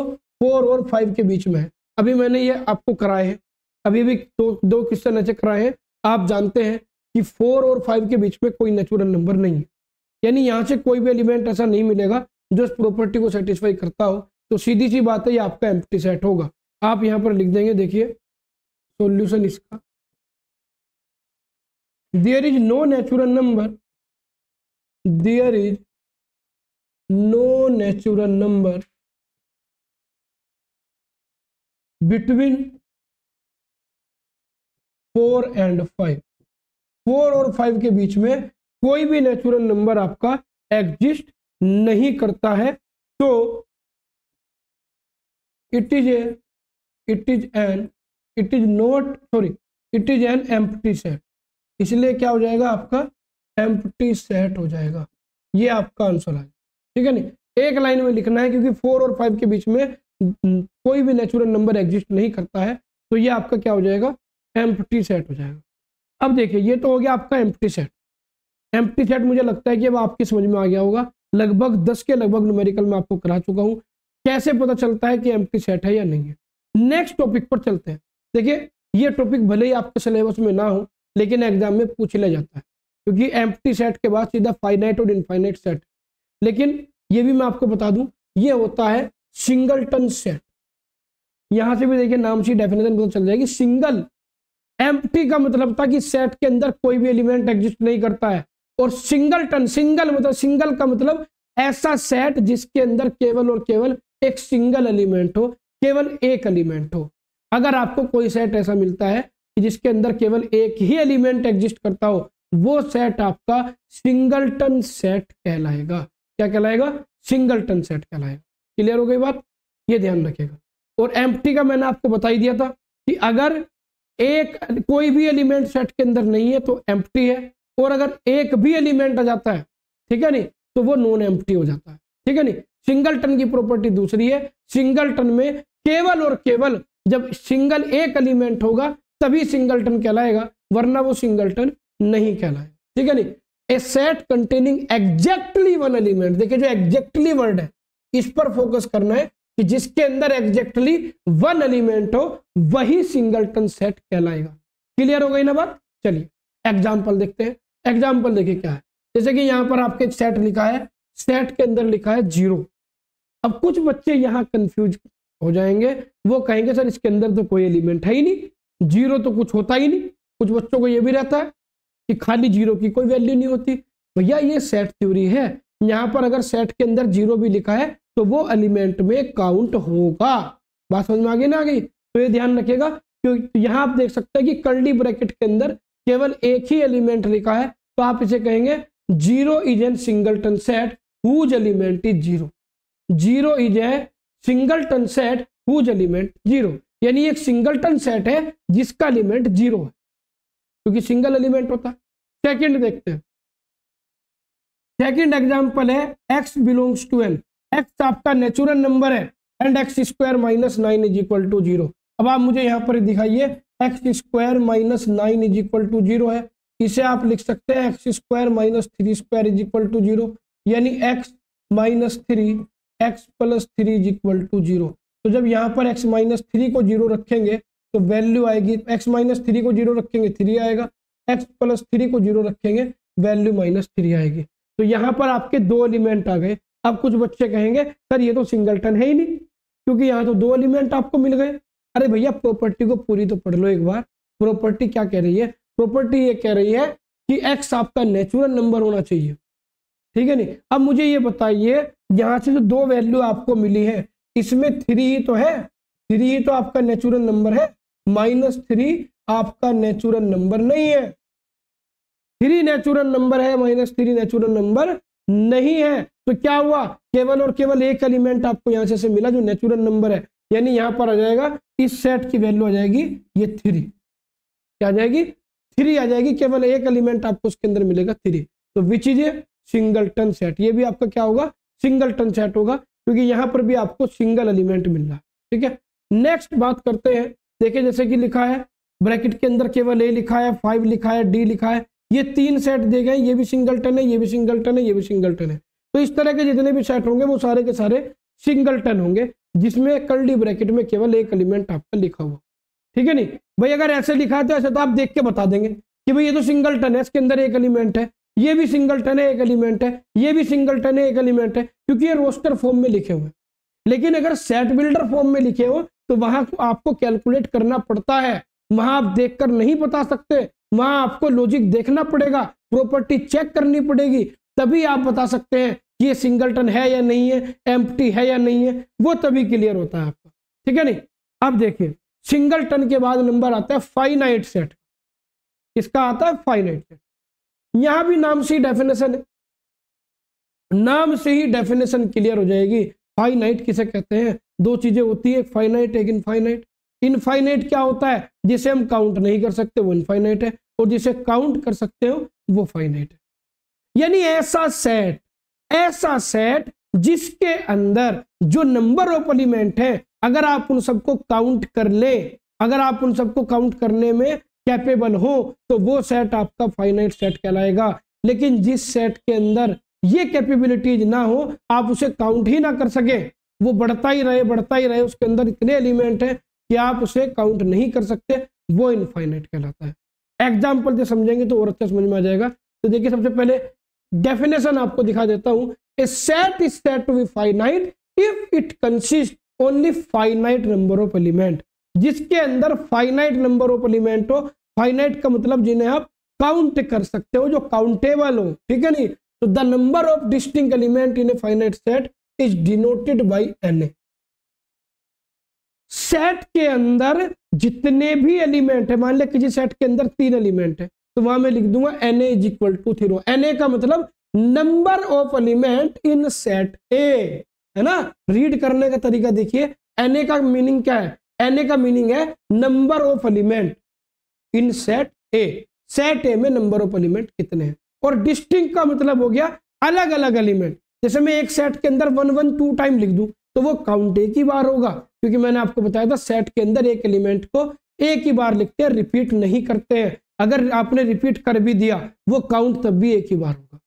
4 और 5 के बीच में है। अभी मैंने ये आपको कराए हैं, अभी भी दो क्वेश्चन ऐसे कराए हैं। आप जानते हैं कि 4 और 5 के बीच में कोई नेचुरल नंबर नहीं है, यानी यहाँ से कोई भी एलिमेंट ऐसा नहीं मिलेगा जो इस प्रॉपर्टी को सेटिस्फाई करता हो। तो सीधी सी बात है, ये आपका एम्प्टी सेट होगा। आप यहाँ पर लिख देंगे, देखिए सॉल्यूशन इसका, there is no natural number, there is no natural number between 4 and 5। 4 और 5 के बीच में कोई भी नेचुरल नंबर आपका एग्जिस्ट नहीं करता है। तो it is an empty set. इसलिए क्या हो जाएगा आपका? एम्प्टी सेट हो जाएगा। ये आपका आंसर है, ठीक है नहीं। एक लाइन में लिखना है क्योंकि 4 और 5 के बीच में कोई भी नेचुरल नंबर एग्जिस्ट नहीं करता है। तो ये आपका क्या हो जाएगा? एम्प्टी सेट हो जाएगा। अब देखिए, ये तो हो गया आपका एम्प्टी सेट। एम्प्टी सेट मुझे लगता है कि अब आपकी समझ में आ गया होगा। लगभग 10 के लगभग न्यूमेरिकल में आपको करा चुका हूं, कैसे पता चलता है कि एम्प्टी सेट है या नहीं है। नेक्स्ट टॉपिक पर चलते हैं। देखिए, ये टॉपिक भले ही आपके सिलेबस में ना हो, लेकिन एग्जाम में पूछ लिया जाता है, क्योंकि एम्प्टी सेट के बाद सीधा फाइनाइट और इनफाइनाइट सेट। लेकिन ये भी मैं आपको बता दूं, ये होता है सिंगलटन सेट। यहां से भी देखिए नाम से डेफिनेशन पता चल जाएगी। सिंगल, एम्प्टी का मतलब था कि सेट के अंदर कोई भी एलिमेंट एग्जिस्ट नहीं करता है, और सिंगलटन, सिंगल मतलब, सिंगल का मतलब ऐसा सेट जिसके अंदर केवल और केवल एक सिंगल एलिमेंट हो, केवल एक एलिमेंट हो। अगर आपको कोई सेट ऐसा मिलता है कि जिसके अंदर केवल एक ही एलिमेंट एग्जिस्ट करता हो, वो सेट आपका सिंगलटन सेट कहलाएगा। क्या कहलाएगा? सिंगलटन सेट कहलाएगा। क्लियर हो गई बात? ये ध्यान रखिएगा। और एम्प्टी का मैंने आपको बता ही दिया था कि अगर एक कोई भी एलिमेंट सेट के अंदर नहीं है तो एम्प्टी है, और अगर एक भी एलिमेंट आ जाता है, ठीक है नहीं, तो वो नॉन एम्प्टी हो जाता है, ठीक है नहीं। सिंगलटन की प्रॉपर्टी दूसरी है। सिंगलटन में केवल और केवल जब सिंगल एक एलिमेंट होगा तभी सिंगलटन कहलाएगा, वरना वो सिंगलटन नहीं कहलाएगा, ठीक है नहीं। A set containing exactly one element, देखिए जो एग्जैक्टली वर्ड है इस पर फोकस करना है कि जिसके अंदर एग्जैक्टली वन एलिमेंट हो वही सिंगलटन सेट कहलाएगा। क्लियर हो गई ना बात? चलिए एग्जांपल देखते हैं। एग्जांपल देखिए क्या है। जैसे कि यहाँ पर आपके एक सेट लिखा है, सेट के अंदर लिखा है 0। अब कुछ बच्चे यहाँ कंफ्यूज हो जाएंगे, वो कहेंगे सर इसके अंदर तो कोई एलिमेंट है ही नहीं, 0 तो कुछ होता ही नहीं। कुछ बच्चों को ये भी रहता है कि खाली 0 की कोई वैल्यू नहीं होती। भैया ये सेट थ्योरी है, यहाँ पर अगर सेट के अंदर 0 भी लिखा है तो वो एलिमेंट में काउंट होगा। बात समझ में आ गई ना? आ गई? तो ये ध्यान रखिएगा, क्योंकि यहाँ आप देख सकते हैं कि कर्ली ब्रैकेट के अंदर केवल एक ही एलिमेंट लिखा है, तो आप इसे कहेंगे 0 is an singleton set whose element is 0। 0 is a singleton set whose element 0, यानी एक सिंगलटन सेट है जिसका एलिमेंट 0 है, क्योंकि सिंगल एलिमेंट होता है। सेकंड देखते हैं। सेकंड एग्जांपल है x belongs to n। x आपका नेचुरल नंबर है एंड x² - 9 = 0। अब आप मुझे यहाँ पर दिखाइए x square minus 9 is equal to 0 है। इसे आप लिख सकते हैं x square minus 3 square is equal to 0, यानी x minus 3 x plus 3 is equal to 0। तो जब यहाँ पर एक्स माइनस 3 को 0 रखेंगे तो वैल्यू आएगी, एक्स माइनस 3 को 0 रखेंगे 3 आएगा, एक्स प्लस 3 को 0 रखेंगे वैल्यू माइनस 3 आएगी। तो यहाँ पर आपके दो एलिमेंट आ गए। अब कुछ बच्चे कहेंगे सर ये तो सिंगलटन है ही नहीं, क्योंकि यहाँ तो दो एलिमेंट आपको मिल गए। अरे भैया प्रॉपर्टी को पूरी तो पढ़ लो एक बार। प्रॉपर्टी क्या कह रही है? प्रॉपर्टी ये कह रही है कि एक्स आपका नेचुरल नंबर होना चाहिए, ठीक है नहीं। अब मुझे ये बताइए यहाँ से जो दो वैल्यू आपको मिली है इसमें 3 ही तो है, 3 ही तो आपका नेचुरल नंबर है, -3 आपका नेचुरल नंबर नहीं है। 3 नेचुरल नंबर है, -3 नेचुरल नंबर नहीं है। तो क्या हुआ, केवल और केवल एक एलिमेंट आपको यहाँ से मिला जो नेचुरल नंबर है, यानी यहाँ पर आ जाएगा इस सेट की वैल्यू आ जाएगी ये 3। क्या आ जाएगी? 3 आ जाएगी। केवल एक एलिमेंट आपको उसके अंदर मिलेगा 3। तो which is a singleton set. ये भी आपका क्या होगा? सिंगलटन सेट होगा, क्योंकि यहाँ पर भी आपको सिंगल एलिमेंट मिल रहा है, ठीक है। नेक्स्ट बात करते हैं। देखिए जैसे कि लिखा है ब्रैकेट के अंदर केवल ए लिखा है, 5 लिखा है, डी लिखा है, ये 3 सेट दे गए। ये भी सिंगलटन है, ये भी सिंगलटन है, ये भी सिंगलटन है। तो इस तरह के जितने भी सेट होंगे वो सारे के सारे सिंगलटन होंगे, जिसमें कर्ली ब्रैकेट में केवल एक एलिमेंट आपका लिखा हुआ, ठीक है नहीं भाई। अगर ऐसे लिखा है तो ऐसे तो आप देख के बता देंगे कि भाई ये तो सिंगलटन है, इसके अंदर एक एलिमेंट है, ये भी सिंगलटन है एक एलिमेंट है, ये भी सिंगलटन है एक एलिमेंट है, क्योंकि ये रोस्टर फॉर्म में लिखे हुए। लेकिन अगर सेट बिल्डर फॉर्म में लिखे हो तो वहां आपको कैलकुलेट करना पड़ता है, वहां आप देखकर नहीं बता सकते, वहां आपको लॉजिक देखना पड़ेगा, प्रॉपर्टी चेक करनी पड़ेगी, तभी आप बता सकते हैं कि ये सिंगलटन है या नहीं है, एम्प्टी है या नहीं है, वो तभी क्लियर होता है आपका, ठीक है नहीं। अब देखिए सिंगलटन के बाद नंबर आता है फाइनाइट सेट। किसका आता है? Finite set. यहां भी नाम से ही डेफिनेशन है, नाम से ही डेफिनेशन क्लियर हो जाएगी। फाइनाइट किसे कहते हैं? दो चीजें होती है, एक फाइनाइट एक इनफाइनाइट। इनफाइनाइट क्या होता है? जिसे हम काउंट नहीं कर सकते वो इनफाइनाइट है, और जिसे काउंट कर सकते हो वो फाइनाइट है। यानी ऐसा सेट जिसके अंदर जो नंबर ऑफ एलिमेंट है, अगर आप उन सबको काउंट कर ले, अगर आप उन सबको काउंट करने में कैपेबल हो तो वो सेट आपका फाइनाइट सेट कहलाएगा। लेकिन जिस सेट के अंदर ये कैपेबिलिटीज ना हो, आप उसे काउंट ही ना कर सके, वो बढ़ता ही रहे, उसके अंदर इतने एलिमेंट है कि आप उसे काउंट नहीं कर सकते, वो इनफाइनाइट कहलाता है। एग्जाम्पल से समझेंगे तो और अच्छा समझ में आ जाएगा। तो देखिए सबसे पहले डेफिनेशन आपको दिखा देता हूं। A set is said to be finite if it consist only finite number of element. जिसके अंदर फाइनाइट नंबर ऑफ एलिमेंट हो, फाइनाइट का मतलब जिन्हें आप काउंट कर सकते हो, जो काउंटेबल हो, ठीक है नहीं। तो the number of distinct element in a finite set is denoted bye Na। Set के अंदर जितने भी एलिमेंट है, मान लिया किसी सेट के अंदर 3 एलिमेंट है, तो वहां मैं लिख दूंगा Na is equal to 3। Na का मतलब number of element in set A, है ना। रीड करने का तरीका देखिए, Na का मीनिंग क्या है? Na का मीनिंग है number of element in set A. Set ए में नंबर ऑफ एलिमेंट कितने हैं। और डिस्टिंक्ट का मतलब हो गया अलग अलग एलिमेंट। जैसे मैं एक सेट के अंदर 1 1 2 टाइम लिख दूं तो वो काउंट एक ही बार होगा, क्योंकि मैंने आपको बताया था सेट के अंदर एक एलिमेंट को एक ही बार लिखते हैं, रिपीट नहीं करते हैं। अगर आपने रिपीट कर भी दिया वो काउंट तब भी एक ही बार होगा,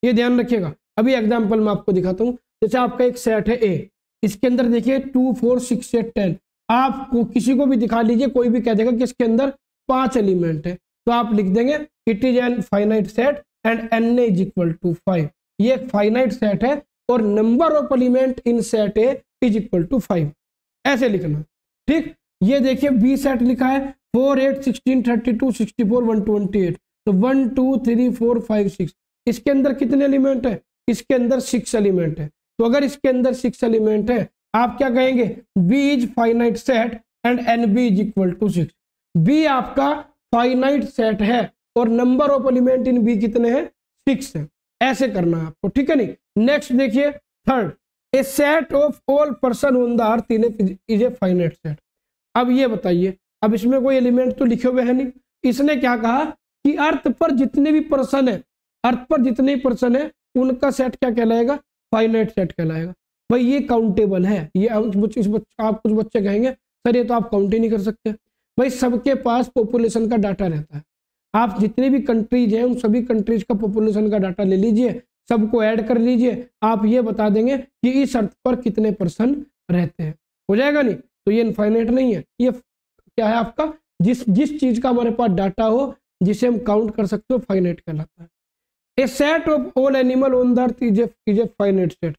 ये ध्यान रखिएगा। अभी एग्जांपल मैं आपको दिखाता हूँ। जैसे आपका एक सेट है ए, इसके अंदर देखिए 2 4 6 8 10। आपको किसी को भी दिखा लीजिए, कोई भी कह देगा कि इसके अंदर 5 एलिमेंट है, तो आप लिख देंगे it is an finite set and Na is equal to 5। ये एक फाइनाइट सेट है और number of element in set A is equal to 5, ऐसे लिखना, ठीक। ये देखिए बी सेट लिखा है 4 8 16 32 64 128। तो 1 2 3 4 5 6। इसके अंदर कितने एलिमेंट है? इसके अंदर 6 एलिमेंट है। तो अगर इसके अंदर 6 एलिमेंट है, आप क्या कहेंगे? B is finite set and Nb is equal to 6। B आपका फाइनाइट सेट है और number of element in B कितने हैं? 6 है। ऐसे करना है आपको, ठीक है नहीं। नेक्स्ट देखिए third, A set of all person on the earth is a finite set. अब ये बताइए, अब इसमें कोई एलिमेंट तो लिखे हुए है नहीं, इसने क्या कहा कि अर्थ पर जितने भी पर्सन है, अर्थ पर जितने भी पर्सन है उनका सेट क्या कहलाएगा? फाइनाइट सेट कहलाएगा। भाई ये काउंटेबल है। ये आप कुछ बच्चे कहेंगे सर ये तो आप काउंट ही नहीं कर सकते। भाई सबके पास पॉपुलेशन का डाटा रहता है। आप जितनी भी कंट्रीज हैं उन सभी कंट्रीज का पॉपुलेशन का डाटा ले लीजिए, सबको ऐड कर लीजिए, आप ये बता देंगे कि इस अर्थ पर कितने पर्सन रहते हैं, हो जाएगा। नहीं तो ये इनफाइनाइट नहीं है, ये क्या है आपका, जिस चीज का हमारे पास डाटा हो जिसे हम काउंट कर सकते हो फाइनाइट कहलाता है। A set of all animal on the earth is a finite set.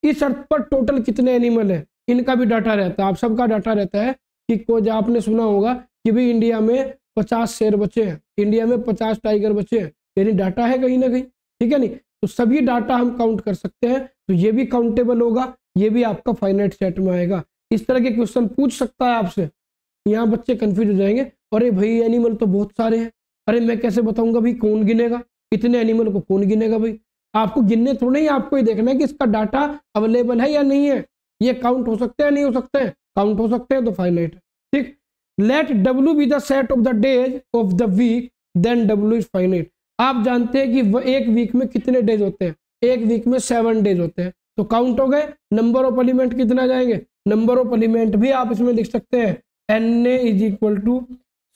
इस अर्थ पर टोटल कितने एनिमल है इनका भी डाटा रहता है, आप सबका डाटा रहता है कि कोई आपने सुना होगा कि भाई इंडिया में 50 शेर बचे हैं, इंडिया में 50 टाइगर बचे हैं, यानी डाटा है कहीं ना कहीं, ठीक है नहीं। तो सभी डाटा हम काउंट कर सकते हैं, तो ये भी काउंटेबल होगा, ये भी आपका फाइनाइट सेट में आएगा। इस तरह के क्वेश्चन पूछ सकता है आपसे, यहाँ बच्चे कंफ्यूज हो जाएंगे, अरे भाई एनिमल तो बहुत सारे हैं, अरे मैं कैसे बताऊंगा भाई कौन गिनेगा, इतने एनिमल को कौन गिनेगा भाई। आपको गिनने थोड़ा ही, आपको ये देखना है कि इसका डाटा अवेलेबल है या नहीं है, ये काउंट हो सकते हैं नहीं हो सकते हैं, काउंट हो सकते हैं तो फाइनाइट है, ठीक। Let W be the set of the days of the week then W is finite. आप जानते हैं कि एक वीक में कितने डेज होते हैं, एक वीक में 7 डेज होते हैं, तो काउंट हो गए। नंबर ऑफ एलिमेंट कितना जाएंगे, नंबर ऑफ एलिमेंट भी आप इसमें लिख सकते हैं Na इज इक्वल टू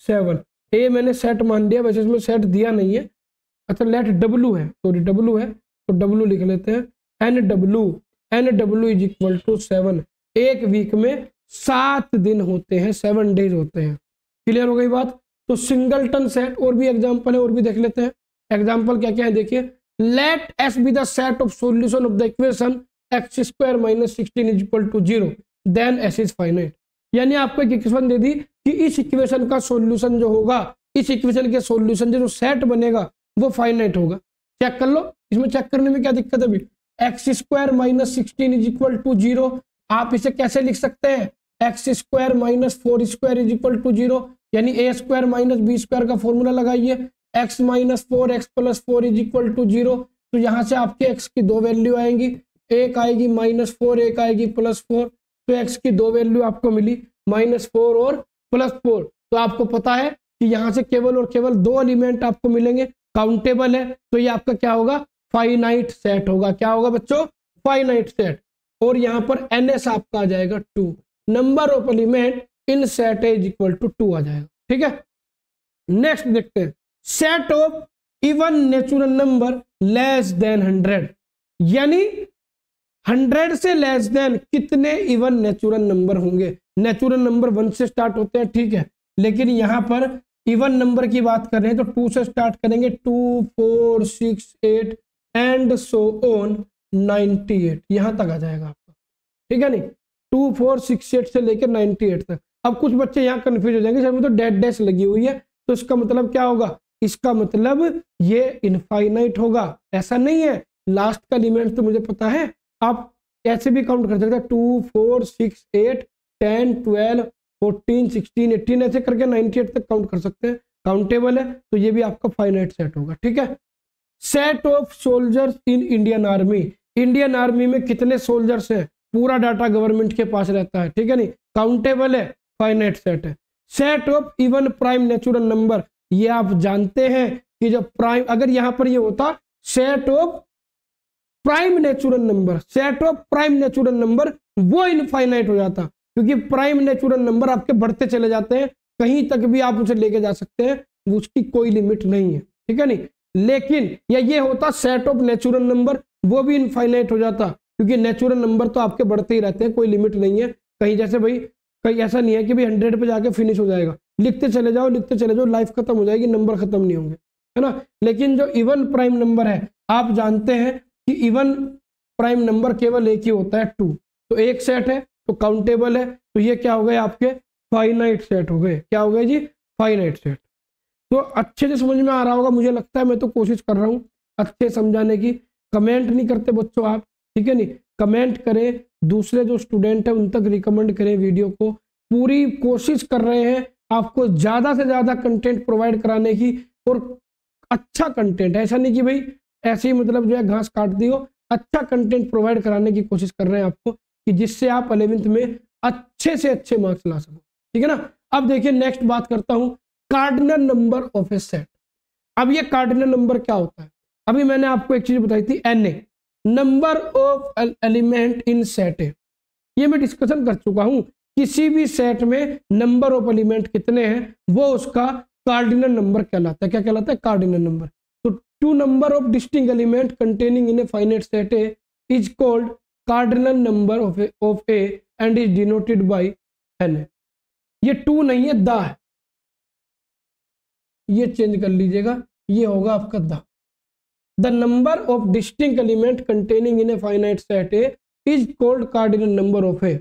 7। ए मैंने सेट मान दिया, वैसे इसमें सेट दिया नहीं है, अच्छा लेट W है, सॉरी W है तो W लिख लेते हैं, NW इज इक्वल टू 7। एक वीक में 7 दिन होते हैं, 7 डेज होते हैं, क्लियर हो गई बात। तो सिंगलटन सेट, और भी एग्जांपल है और भी देख लेते हैं। एग्जांपल क्या क्या है देखिए, let S be the set of solution of the equation x square minus 16 is equal to 0 then S is finite. यानी आपको एक इक्वेशन दे दी कि इस इक्वेशन का सॉल्यूशन जो होगा, इस इक्वेशन के सॉल्यूशन जो सेट बनेगा वो फाइनाइट होगा। चेक कर लो, इसमें चेक करने में क्या दिक्कत है अभी, x square minus 16 is equal to 0। आप इसे कैसे लिख सकते हैं, x square minus 4 square is equal to 0, यानी a square minus b square का फॉर्मूला लगाइए, x minus 4 x plus 4 is equal to 0। तो यहाँ से आपके एक्स की 2 वैल्यू आएंगी, एक आएगी -4, एक आएगी +4, तो एक्स की 2 वैल्यू आपको मिली -4 और +4। तो आपको पता है कि यहाँ से केवल और केवल 2 एलिमेंट आपको मिलेंगे, काउंटेबल है, तो ये आपका क्या होगा, फाइनाइट सेट होगा। क्या होगा बच्चों, फाइनाइट सेट। और यहाँ पर NS आपका आ जाएगा 2, number of element in set is equal to 2 आ जाएगा, ठीक है। नेक्स्ट देखते हैं, set of even natural number less than 100, यानी 100 से लेस देन कितने इवन नेचुरल नंबर होंगे। नेचुरल नंबर 1 से स्टार्ट होते हैं, ठीक है, लेकिन यहाँ पर इवन नंबर की बात कर रहे हैं तो 2 से स्टार्ट करेंगे, 2 4 6 8 एंड सो ऑन 98, यहां तक आ जाएगा आपका, ठीक है नहीं, 2 4 6 8 से लेकर 98 तक। अब कुछ बच्चे यहाँ कंफ्यूज हो जाएंगे, सर में तो डेड डैश लगी हुई है, तो इसका मतलब क्या होगा, इसका मतलब ये इनफाइनाइट होगा। ऐसा नहीं है, लास्ट का एलिमेंट तो मुझे पता है, आप ऐसे भी काउंट कर सकते हैं, 2 4 6 8 10 12 14 16 18 ऐसे करके 98 तक काउंट कर सकते हैं, काउंटेबल है, तो ये भी आपका फाइनाइट सेट होगा, ठीक है। Set of soldiers in Indian army, Indian army में कितने सोल्जर्स हैं, पूरा डाटा गवर्नमेंट के पास रहता है, ठीक है नहीं, काउंटेबल है, फाइनाइट सेट है। Set of even prime natural number, ये आप जानते हैं कि जब प्राइम, अगर यहां पर ये होता set of prime natural number, set of prime natural number, वो इनफाइनाइट हो जाता, क्योंकि प्राइम नेचुरल नंबर आपके बढ़ते चले जाते हैं, कहीं तक भी आप उसे लेके जा सकते हैं, उसकी कोई लिमिट नहीं है, ठीक है नहीं। लेकिन या ये होता सेट ऑफ नेचुरल नंबर, वो भी इनफाइनाइट हो जाता, क्योंकि नेचुरल नंबर तो आपके बढ़ते ही रहते हैं, कोई लिमिट नहीं है। कहीं जैसे भाई कहीं ऐसा नहीं है कि भाई 100 पे जाके फिनिश हो जाएगा, लिखते चले जाओ लिखते चले जाओ, लाइफ खत्म हो जाएगी, नंबर खत्म नहीं होंगे, है ना। लेकिन जो इवन प्राइम नंबर है, आप जानते हैं कि इवन प्राइम नंबर केवल एक ही होता है, 2, तो एक सेट है तो काउंटेबल है, तो ये क्या हो गए आपके फाइनाइट सेट हो गए। क्या हो गए जी, फाइनाइट सेट। तो अच्छे से समझ में आ रहा होगा, मुझे लगता है, मैं तो कोशिश कर रहा हूँ अच्छे समझाने की। कमेंट नहीं करते बच्चों आप, ठीक है नहीं, कमेंट करें, दूसरे जो स्टूडेंट है उन तक रिकमेंड करें वीडियो को। पूरी कोशिश कर रहे हैं आपको ज़्यादा से ज़्यादा कंटेंट प्रोवाइड कराने की, और अच्छा कंटेंट, ऐसा नहीं कि भाई ऐसे ही मतलब जो है घास काट दी हो, अच्छा कंटेंट प्रोवाइड कराने की कोशिश कर रहे हैं आपको, कि जिससे आप 11वीं में अच्छे से अच्छे मार्क्स ला सको, ठीक है ना। अब देखिए नेक्स्ट बात करता हूं, cardinal number of A set. अब ये कार्डिनल नंबर क्या होता है, अभी मैंने आपको एक चीज बताई थी, Na, number of element in set है, ये मैं डिस्कशन कर चुका हूं किसी भी सेट में नंबर ऑफ एलिमेंट कितने हैं वो उसका कार्डिनल नंबर कहलाता है। क्या कहलाता है? Cardinal number. तो to number of distinct element containing in a finite set A is called cardinal number of A and is denoted by N. ये टू नहीं है, द है, ये चेंज कर लीजिएगा, ये होगा आपका the. The number of distinct element containing in a finite set A is called cardinal number of A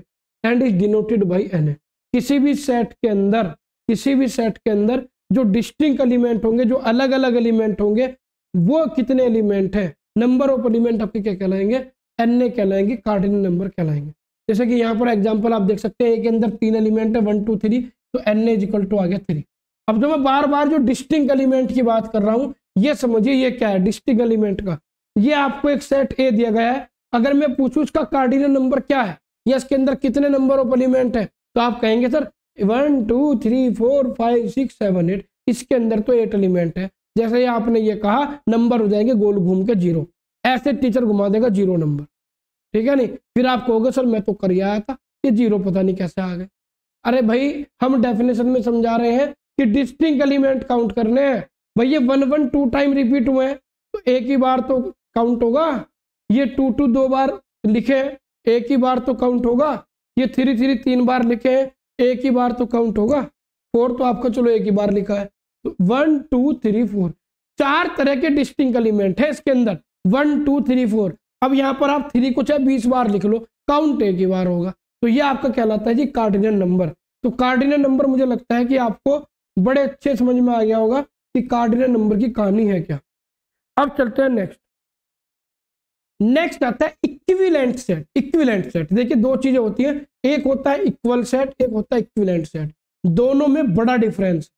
and is denoted by n. किसी भी सेट के अंदर जो डिस्टिंक्ट एलिमेंट होंगे, जो अलग अलग एलिमेंट होंगे, वो कितने एलिमेंट हैं, नंबर ऑफ एलिमेंट आपके क्या कहलाएंगे? एन ए कहलाएंगे, कार्डिनल नंबर कहलाएंगे। जैसे कि यहाँ पर एग्जांपल आप देख सकते हैं, एक के अंदर 3 एलिमेंट है 1 2 3, तो एन ए इक्वल टू आ गया 3। अब जो मैं बार बार जो डिस्टिंक्ट एलिमेंट की बात कर रहा हूँ, ये समझिए ये क्या है, डिस्टिंक्ट एलिमेंट का। ये आपको एक सेट ए दिया गया है, अगर मैं पूछूं इसका कार्डिनल नंबर क्या है या इसके अंदर कितने नंबर ऑफ एलिमेंट है, तो आप कहेंगे सर 1 2 3 4 5 6 7 8, इसके अंदर तो 8 एलिमेंट है। जैसे ही आपने ये कहा, नंबर हो जाएंगे गोल घूम के 0, ऐसे टीचर घुमा देगा 0 नंबर, ठीक है नहीं। फिर आप कहोगे सर मैं तो कर ही आया था, ये 0 पता नहीं कैसे आ गए। अरे भाई हम डेफिनेशन में समझा रहे हैं कि डिस्टिंक्ट एलिमेंट काउंट करने हैं। भाई ये 1 1 2 टाइम रिपीट हुए हैं तो एक ही बार तो काउंट होगा। ये 2 2 2 बार लिखे एक ही बार तो काउंट होगा। ये 3 3 3 बार लिखे एक ही बार तो काउंट होगा। 4 तो आपका चलो एक ही बार लिखा है। तो 1 2 3 4 4 तरह के डिस्टिंक्ट एलिमेंट है इसके अंदर, 1 2 3 4। अब यहाँ पर आप 3 को चाहे 20 बार लिख लो, काउंट एक ही बार होगा। तो ये आपका कहलाता है जी कार्डिनल नंबर। तो कार्डिनल नंबर मुझे लगता है कि आपको बड़े अच्छे समझ में आ गया होगा कि कार्डिनल नंबर की कहानी है क्या। अब चलते हैं नेक्स्ट आता है इक्विवेलेंट सेट। इक्विवेलेंट सेट देखिए दो चीजें होती हैं, एक होता है इक्वल सेट, एक होता है इक्विवेलेंट सेट। दोनों में बड़ा डिफरेंस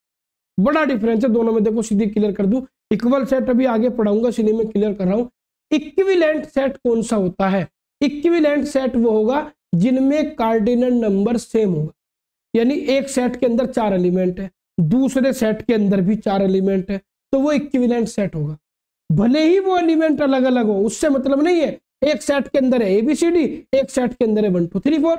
है दोनों में। देखो सीधी क्लियर कर दूं, इक्वल सेट अभी आगे पढ़ाऊंगा इसलिए मैं क्लियर कर रहा हूं। इक्विवेलेंट सेट कौन सा होता है? इक्विवेलेंट सेट वो होगा जिनमें कार्डिनल नंबर सेम होगा। यानी एक सेट के अंदर 4 एलिमेंट है, दूसरे सेट के अंदर भी 4 एलिमेंट है, तो वो इक्विवेलेंट सेट होगा। भले ही वो एलिमेंट अलग अलग हो, उससे मतलब नहीं है। एक सेट के अंदर है ABCD, एक सेट के अंदर है 1 2 3 4,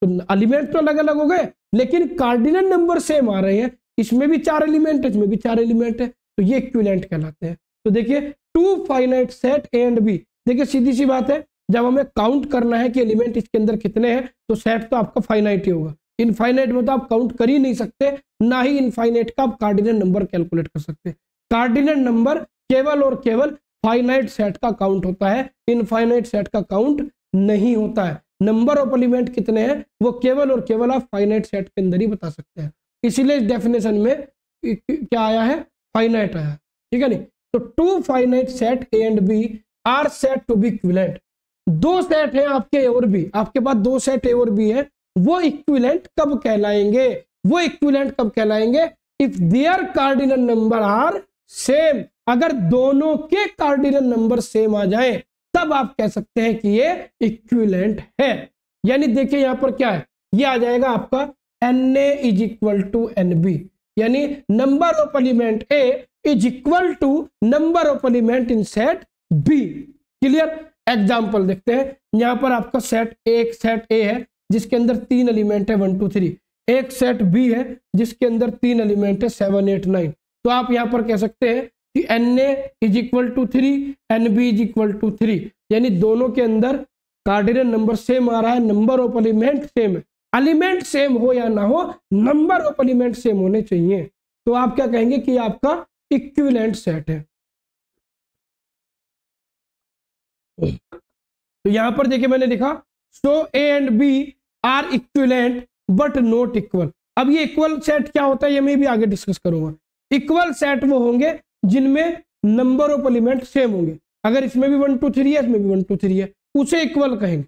तो एलिमेंट तो अलग अलग हो गए लेकिन कार्डिनल नंबर सेम आ रहे हैं। इसमें भी 4 एलिमेंट है, इसमें भी 4 एलिमेंट है, तो ये इक्विवेलेंट कहलाते हैं। तो देखिए two finite set A and B, देखिए सीधी सी बात है, जब हमें काउंट करना है कि एलिमेंट इसके अंदर कितने हैं तो सेट तो आपका फाइनाइट ही होगा। इनफाइनाइट में तो आप काउंट कर ही नहीं सकते, ना ही इनफाइनाइट का आप कार्डिनल नंबर कैलकुलेट कर सकते। कार्डिनल नंबर केवल और केवल फाइनाइट सेट का काउंट होता है, इनफाइनाइट सेट का काउंट नहीं होता है। नंबर ऑफ एलिमेंट कितने हैं वो केवल और केवल आप फाइनाइट सेट के अंदर ही बता सकते हैं। इसीलिए इस डेफिनेशन में क्या आया है? फाइनाइट आया, ठीक है नहीं। तो two finite set A and B are set to be equivalent. दो सेट हैं आपके और भी, आपके पास 2 सेट A और B है, वो इक्विवेलेंट कब कहलाएंगे? वो इक्विवेलेंट कब कहलाएंगे? If their cardinal number are same. अगर दोनों के कार्डिनल नंबर सेम आ जाए तब आप कह सकते हैं कि ये इक्विवेलेंट है। यानी देखिए यहां पर क्या है, ये आ जाएगा आपका Na is equal to NB, यानी number of element A is equal to number of element in set B। Clear? Example देखते हैं। यहां पर आपका एक सेट A है जिसके अंदर 3 एलिमेंट है 1 2 3, एक सेट B है जिसके अंदर 3 एलिमेंट है 7 8 9। तो आप यहां पर कह सकते हैं कि Na is equal to 3, NB is equal to 3, यानी दोनों के अंदर कार्डिनल नंबर सेम आ रहा है, नंबर ऑफ एलिमेंट सेम है। एलिमेंट सेम हो या ना हो, नंबर ऑफ एलिमेंट सेम होने चाहिए। तो आप क्या कहेंगे कि आपका इक्विवेलेंट सेट है। तो यहां पर देखिए मैंने लिखा so A and B are equivalent but not equal. अब ये इक्वल सेट क्या होता है ये मैं भी आगे डिस्कस करूंगा। इक्वल सेट वो होंगे जिनमें नंबर ऑफ एलिमेंट सेम होंगे। अगर इसमें भी 1 2 3 है, इसमें भी 1 2 3 है, उसे इक्वल कहेंगे,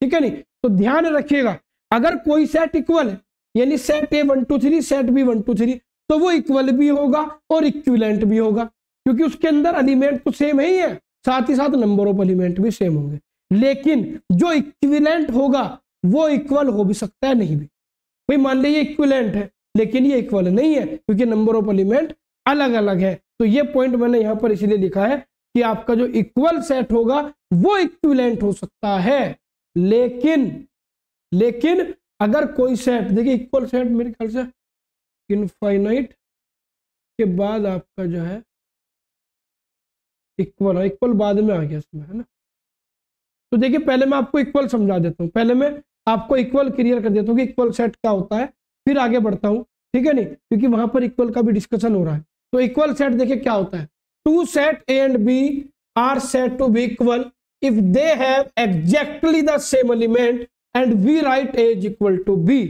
ठीक है नहीं। तो ध्यान रखिएगा, अगर कोई सेट इक्वल है यानी सेट A 1 2 3, सेट B 1 2 3, तो वो इक्वल भी होगा और इक्विवेलेंट भी होगा, क्योंकि उसके अंदर एलिमेंट तो सेम ही है, साथ ही साथ नंबर ऑफ एलिमेंट भी सेम होंगे। लेकिन जो इक्विवेलेंट होगा वो इक्वल हो भी सकता है, नहीं भी। भाई मान लीजिए इक्विवेलेंट है लेकिन ये इक्वल नहीं है क्योंकि नंबर ऑफ एलिमेंट अलग अलग है। तो ये पॉइंट मैंने यहां पर इसलिए लिखा है कि आपका जो इक्वल सेट होगा वो इक्विवेलेंट हो सकता है, लेकिन अगर कोई सेट, देखिए इक्वल सेट मेरे ख्याल से इनफाइनाइट के बाद आपका जो है इक्वल, इक्वल बाद में आ गया इसमें, है ना। तो देखिए पहले मैं आपको इक्वल समझा देता हूँ, पहले मैं आपको इक्वल क्लियर कर देता हूँ कि इक्वल सेट क्या होता है, फिर आगे बढ़ता हूँ, ठीक है नहीं, क्योंकि वहां पर इक्वल का भी डिस्कशन हो रहा है। तो इक्वल सेट देखिए क्या होता है, two set A and B are set to B equal if they have exactly the same element and we write A is equal to B.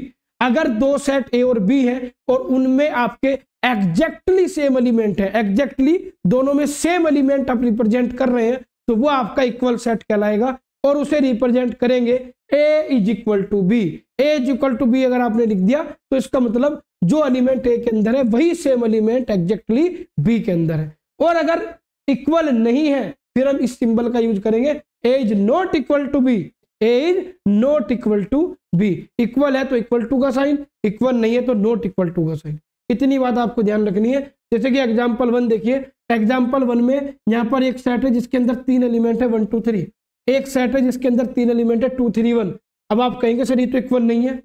अगर दो सेट ए और बी है और उनमें आपके एग्जैक्टली सेम एलिमेंट है, एग्जैक्टली दोनों में सेम एलिमेंट आप रिप्रेजेंट कर रहे हैं, तो वो आपका इक्वल सेट कहलाएगा और उसे रिप्रेजेंट करेंगे A is equal to B. A is equal to B अगर आपने लिख दिया तो इसका मतलब जो एलिमेंट ए के अंदर है वही सेम एलिमेंट एग्जैक्टली बी के अंदर है। और अगर इक्वल नहीं है फिर हम इस सिंबल का यूज करेंगे, A is not equal to B, A is not equal to B. Equal है तो इक्वल टू का साइन, इक्वल नहीं है तो नॉट इक्वल टू का साइन। इतनी बात आपको ध्यान रखनी है। जैसे कि एग्जाम्पल 1 देखिए, एग्जाम्पल 1 में यहाँ पर एक सेट है जिसके अंदर 3 एलिमेंट है 1 2 3, एक सेट है जिसके अंदर 3 एलिमेंट है 2 3 1। अब आप कहेंगे सर ये तो इक्वल नहीं है,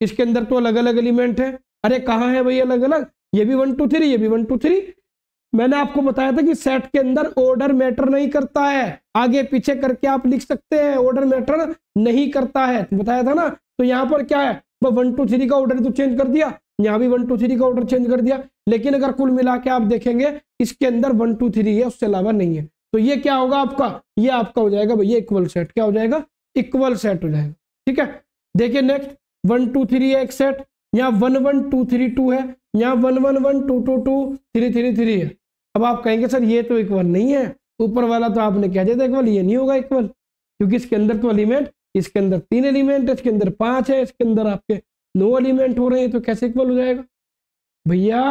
इसके अंदर तो अलग अलग एलिमेंट है। अरे कहाँ है भाई अलग अलग, ये भी 1 2 3, ये भी 1 2 3। मैंने आपको बताया था कि सेट के अंदर ऑर्डर मैटर नहीं करता है, आगे पीछे करके आप लिख सकते हैं, ऑर्डर मैटर नहीं करता है, बताया था ना। तो यहाँ पर क्या है, 1 2 3 का ऑर्डर तो चेंज कर दिया, यहाँ भी 1 2 3 का ऑर्डर चेंज कर दिया, लेकिन अगर कुल मिला के आप देखेंगे इसके अंदर 1 2 3 है, उससे अलावा नहीं है। तो ये क्या होगा आपका, ये आपका हो जाएगा भैया इक्वल सेट। क्या हो जाएगा, इक्वल सेट हो जाएगा। ठीक है, देखिए नेक्स्ट 1 2 3 है एक सेट, यहाँ 1 1 2 3 2 है, यहाँ 1 1 1 2 2 2 3 3 3 है। अब आप कहेंगे सर ये तो इक्वल नहीं है, ऊपर वाला तो आपने कह दिया था इक्वल, ये नहीं होगा इक्वल, क्योंकि इसके अंदर तो एलिमेंट, इसके अंदर 3 एलिमेंट है, इसके अंदर 5 है, इसके अंदर आपके 9 एलिमेंट हो रहे हैं, तो कैसे इक्वल हो जाएगा भैया।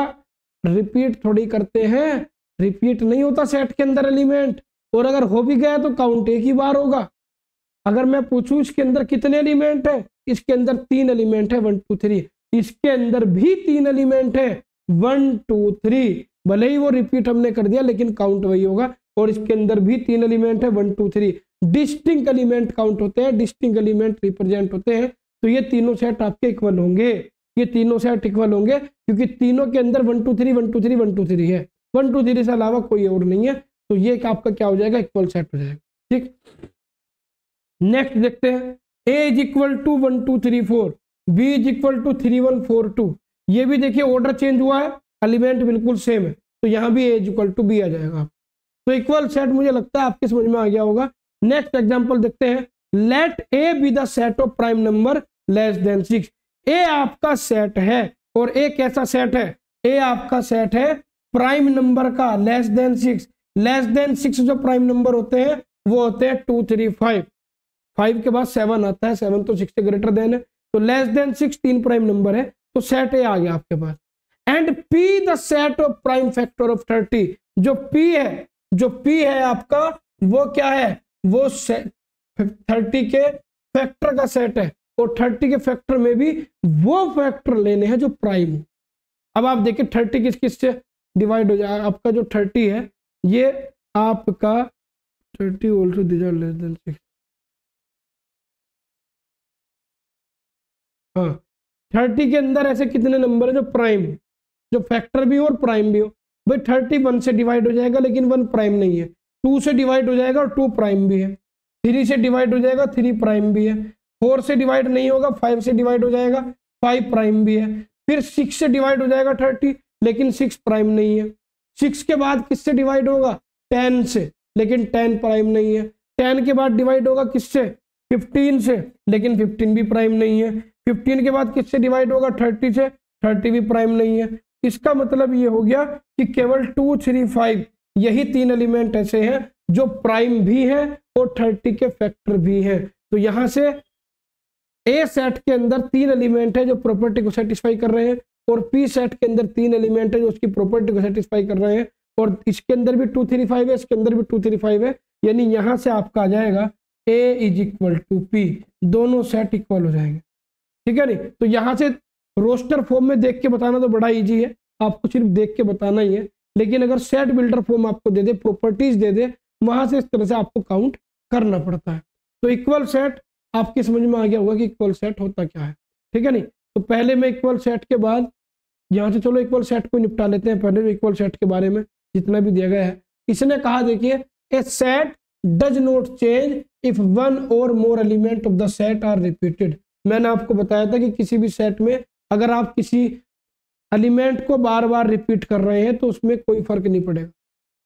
रिपीट थोड़ी करते हैं, रिपीट नहीं होता सेट के अंदर एलिमेंट, और अगर हो भी गया तो काउंट एक ही बार होगा। अगर मैं पूछूं इसके अंदर कितने एलिमेंट है, इसके अंदर 3 एलिमेंट है 1 2 3, इसके अंदर भी 3 एलिमेंट है 1 2 3, भले ही वो रिपीट हमने कर दिया लेकिन काउंट वही होगा। और इसके अंदर भी 3 एलिमेंट है 1 2 3, डिस्टिंक्ट एलिमेंट काउंट होते हैं, डिस्टिंक्ट एलिमेंट रिप्रेजेंट होते हैं। तो ये तीनों सेट आपके इक्वल होंगे, ये तीनों सेट इक्वल होंगे, क्योंकि तीनों के अंदर 1 2 3 1 2 3 1 2 3 है, 1 2 3 से अलावा कोई और नहीं है। तो ये आपका क्या हो जाएगा, इक्वल सेट हो जाएगा। ठीक, नेक्स्ट देखते हैं, A is equal to 1 2 3 4, B is equal to 3 1 4 2। ये भी देखिए ऑर्डर चेंज हुआ है, एलिमेंट बिल्कुल सेम है, तो यहाँ भी ए इज इक्वल टू बी आ जाएगा। तो इक्वल सेट मुझे लगता है आपके समझ में आ गया होगा। नेक्स्ट एग्जांपल देखते हैं, let A be the set of prime number less than 6। A आपका सेट है, और ए कैसा सेट है, ए आपका सेट है प्राइम नंबर का लेस देन 6। लेस देन 6 जो प्राइम नंबर होते हैं वो होते हैं 2 3 5, 5 के बाद 7 आता है, 7 तो 6 से ग्रेटर देन है, तो लेस देन 6 3 प्राइम नंबर है, तो सेट ए आ गया आपके पास। And P the set of prime factor of 30। जो पी है, जो पी है आपका वो क्या है, वो 30 के फैक्टर का सेट है, और 30 के फैक्टर में भी वो फैक्टर लेने हैं जो प्राइम हो। अब आप देखिए 30 किस किस से डिवाइड हो जाएगा, आपका जो 30 है ये आपका 30 also these are less than 6। हाँ, 30 के अंदर ऐसे कितने नंबर है जो प्राइम हो, जो फैक्टर भी हो और प्राइम भी हो। भाई 30 1 से डिवाइड हो जाएगा लेकिन 1 प्राइम नहीं है, 2 से डिवाइड हो जाएगा और 2 प्राइम भी है, 3 से डिवाइड हो जाएगा 3 प्राइम भी है, 4 से डिवाइड नहीं होगा 5 से डिवाइड हो जाएगा 5 प्राइम भी है, फिर 6 से डिवाइड हो जाएगा 30 लेकिन 6 प्राइम नहीं है, 6 के बाद किससे डिवाइड होगा 10 से, लेकिन 10 प्राइम नहीं है, 10 के बाद डिवाइड होगा किससे 15 से, लेकिन 15 भी प्राइम नहीं है, 15 के बाद किससे डिवाइड होगा 30 से, 30 भी प्राइम नहीं है। इसका मतलब ये हो गया कि केवल 2 3 5 यही 3 एलिमेंट ऐसे हैं जो प्राइम भी हैं और 30 के फैक्टर भी हैं। तो यहां से ए सेट के अंदर 3 एलिमेंट है जो प्रॉपर्टी को सेटिस्फाई कर रहे हैं, और पी सेट के अंदर 3 एलिमेंट है जो उसकी प्रॉपर्टी को सेटिस्फाई कर रहे हैं, और इसके अंदर भी 2 3 5 है, इसके अंदर भी 2 3 5 है, यानी यहां से आपका आ जाएगा ए इज इक्वल टू पी, दोनों सेट इक्वल हो जाएंगे। ठीक है नहीं, तो यहां से रोस्टर फॉर्म में देख के बताना तो बड़ा इजी है, आपको सिर्फ देख के बताना ही है, लेकिन अगर सेट बिल्डर फॉर्म आपको दे दे, प्रॉपर्टीज दे दे, वहां से इस तरह से आपको काउंट करना पड़ता है। तो इक्वल सेट आपकी समझ में आ गया होगा कि इक्वल सेट होता क्या है। ठीक है नहीं। तो पहले में इक्वल सेट के बाद यहाँ से चलो इक्वल सेट को निपटा लेते हैं, पहले इक्वल सेट के बारे में जितना भी दिया गया है। इसने कहा देखिए a set does not change if one और more element of the set are repeated. मैंने आपको बताया था कि किसी भी सेट में अगर आप किसी एलिमेंट को बार बार रिपीट कर रहे हैं तो उसमें कोई फर्क नहीं पड़ेगा।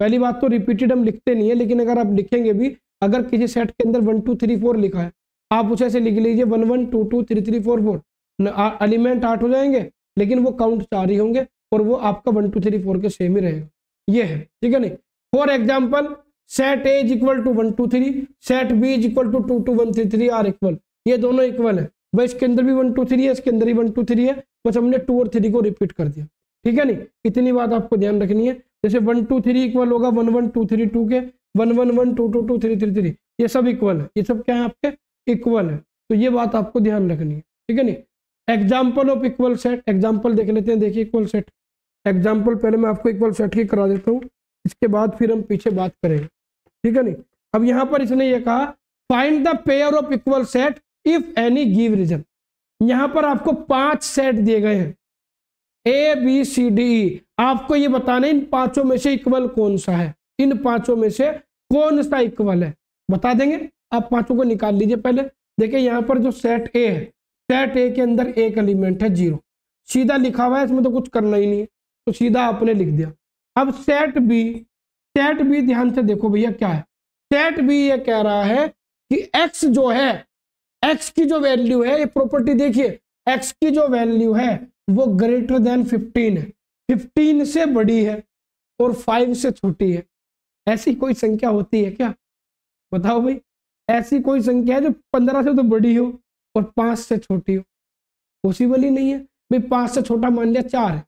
पहली बात तो रिपीटेड हम लिखते नहीं है, लेकिन अगर आप लिखेंगे भी, अगर किसी सेट के अंदर 1 2 3 4 लिखा है, आप उसे ऐसे लिख लीजिए 1 1 2 2 3 3 4 4, एलिमेंट 8 हो जाएंगे लेकिन वो काउंट 4 ही होंगे और वो आपका 1 2 3 4 के सेम ही रहेगा। ये है, ठीक है नहीं। For example set A is equal to 1 2 3, set B is equal to 2 2 1 3 3 are equal, ये दोनों इक्वल है। भाई इसके अंदर भी 1 2 3 है, इसके अंदर भी 1 2 3 है, बस हमने 2 और 3 को रिपीट कर दिया, ठीक है नहीं। इतनी बात आपको ध्यान रखनी है। जैसे 1 2 3 इक्वल होगा 1 1 2 3 2 के, 1 1 1 2 2 2 3 3 3, ये सब इक्वल है, ये सब क्या है आपके इक्वल है। तो ये बात आपको ध्यान रखनी है, ठीक है नहीं। Example of equal set, example देख लेते हैं। देखिए इक्वल सेट एग्जाम्पल पहले मैं आपको इक्वल सेट की करा देता हूँ, इसके बाद फिर हम पीछे बात करेंगे, ठीक है नहीं। अब यहाँ पर इसने ये कहा find the pair of equal set if any give reason. यहाँ पर आपको 5 सेट दिए गए हैं A B C D E, आपको ये बताना इन पांचों में से इक्वल कौन सा है, इन पांचों में से कौन सा इक्वल है बता देंगे। आप पांचों को निकाल लीजिए पहले। देखिए यहाँ पर जो सेट ए है, सेट ए के अंदर एक एलिमेंट है 0, सीधा लिखा हुआ है, इसमें तो कुछ करना ही नहीं है, तो सीधा आपने लिख दिया। अब सेट बी ध्यान से देखो भैया क्या है। सेट बी ये कह रहा है कि x जो है, x की जो वैल्यू है, ये प्रॉपर्टी देखिए, x की जो वैल्यू है वो ग्रेटर देन 15 है, 15 से बड़ी है और 5 से छोटी है। ऐसी कोई संख्या होती है क्या, बताओ भाई। ऐसी कोई संख्या है जो 15 से तो बड़ी हो और 5 से छोटी हो, पॉसिबल ही नहीं है भाई। 5 से छोटा मान लिया 4 है,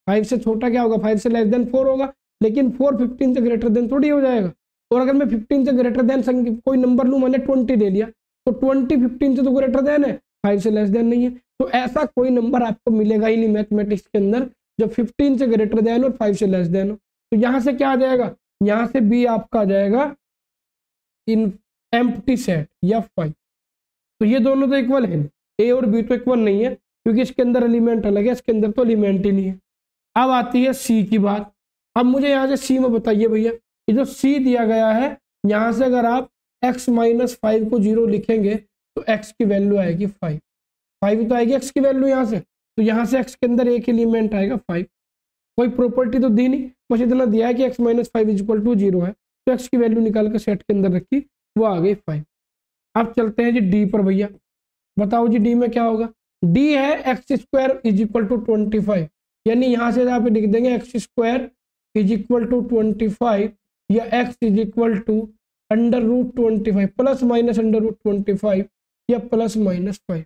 5 से छोटा क्या होगा, 5 से लेस देन 4 होगा, लेकिन 4 15 से ग्रेटर देन थोड़ी हो जाएगा। और अगर मैं 15 से ग्रेटर देन कोई नंबर लूँ, मैंने 20 ले लिया, तो 20 15 से तो ग्रेटर देन है, 5 से लेस देन नहीं है। तो ऐसा कोई नंबर आपको मिलेगा ही नहीं मैथमेटिक्स के अंदर जो 15 से ग्रेटर देन और 5 से लेस देन हो। तो यहाँ से क्या आ जाएगा, यहाँ से बी आपका आ जाएगा इन एम्प्टी सेट या 5। तो ये दोनों तो इक्वल है नहीं, ए और बी तो इक्वल नहीं है क्योंकि इसके अंदर एलिमेंट अलग है, इसके अंदर तो एलिमेंट ही नहीं है। अब आती है सी की बात। अब मुझे यहाँ से सी में बताइए भैया, ये जो सी दिया गया है, यहाँ से अगर आप x माइनस 5 को 0 लिखेंगे तो x की वैल्यू आएगी 5, 5 तो आएगी x की वैल्यू यहाँ से। तो यहाँ से x के अंदर एक एलिमेंट आएगा 5, कोई प्रॉपर्टी तो दी नहीं, बस इतना दिया है कि x minus 5 is equal to 0 है, तो x की वैल्यू निकाल कर सेट के अंदर रखी, वो आ गई 5। अब चलते हैं जी डी पर भैया, बताओ जी डी में क्या होगा। डी है x square is equal to 25, यानी यहाँ से आप लिख देंगे x square is equal to 25 या x is equal to under root 25 plus minus under root 25 या प्लस माइनस 5।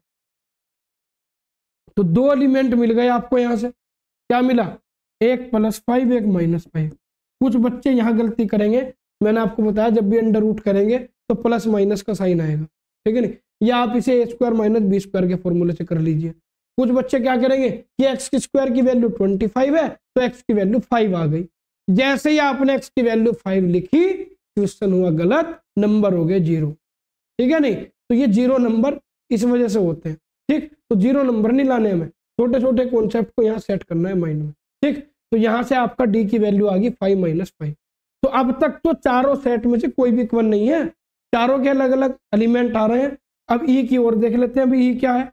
तो दो एलिमेंट मिल गए आपको, यहाँ से क्या मिला, एक +5 एक -5। कुछ बच्चे यहाँ गलती करेंगे, मैंने आपको बताया जब भी अंडर रूट करेंगे तो प्लस माइनस का साइन आएगा, ठीक है नहीं, या आप इसे a square minus b square के फॉर्मूले से कर लीजिए। कुछ बच्चे क्या करेंगे कि एक्स की स्क्वायर की वैल्यू 25 है तो एक्स की वैल्यू 5 आ गई, जैसे ही आपने एक्स की वैल्यू 5 लिखी क्वेश्चन हुआ गलत, नंबर हो गए 0, ठीक है नहीं। तो ये 0 नंबर इस वजह से होते हैं, ठीक। तो 0 नंबर नहीं लाने हमें, छोटे छोटे कॉन्सेप्ट को यहाँ सेट करना है माइंड में, ठीक। तो यहाँ से आपका डी की वैल्यू आ गई 5 - 5। तो अब तक तो चारों सेट में से कोई भी इक्वल नहीं है, चारों के अलग अलग एलिमेंट आ रहे हैं। अब ई की ओर देख लेते हैं, अभी ई क्या है।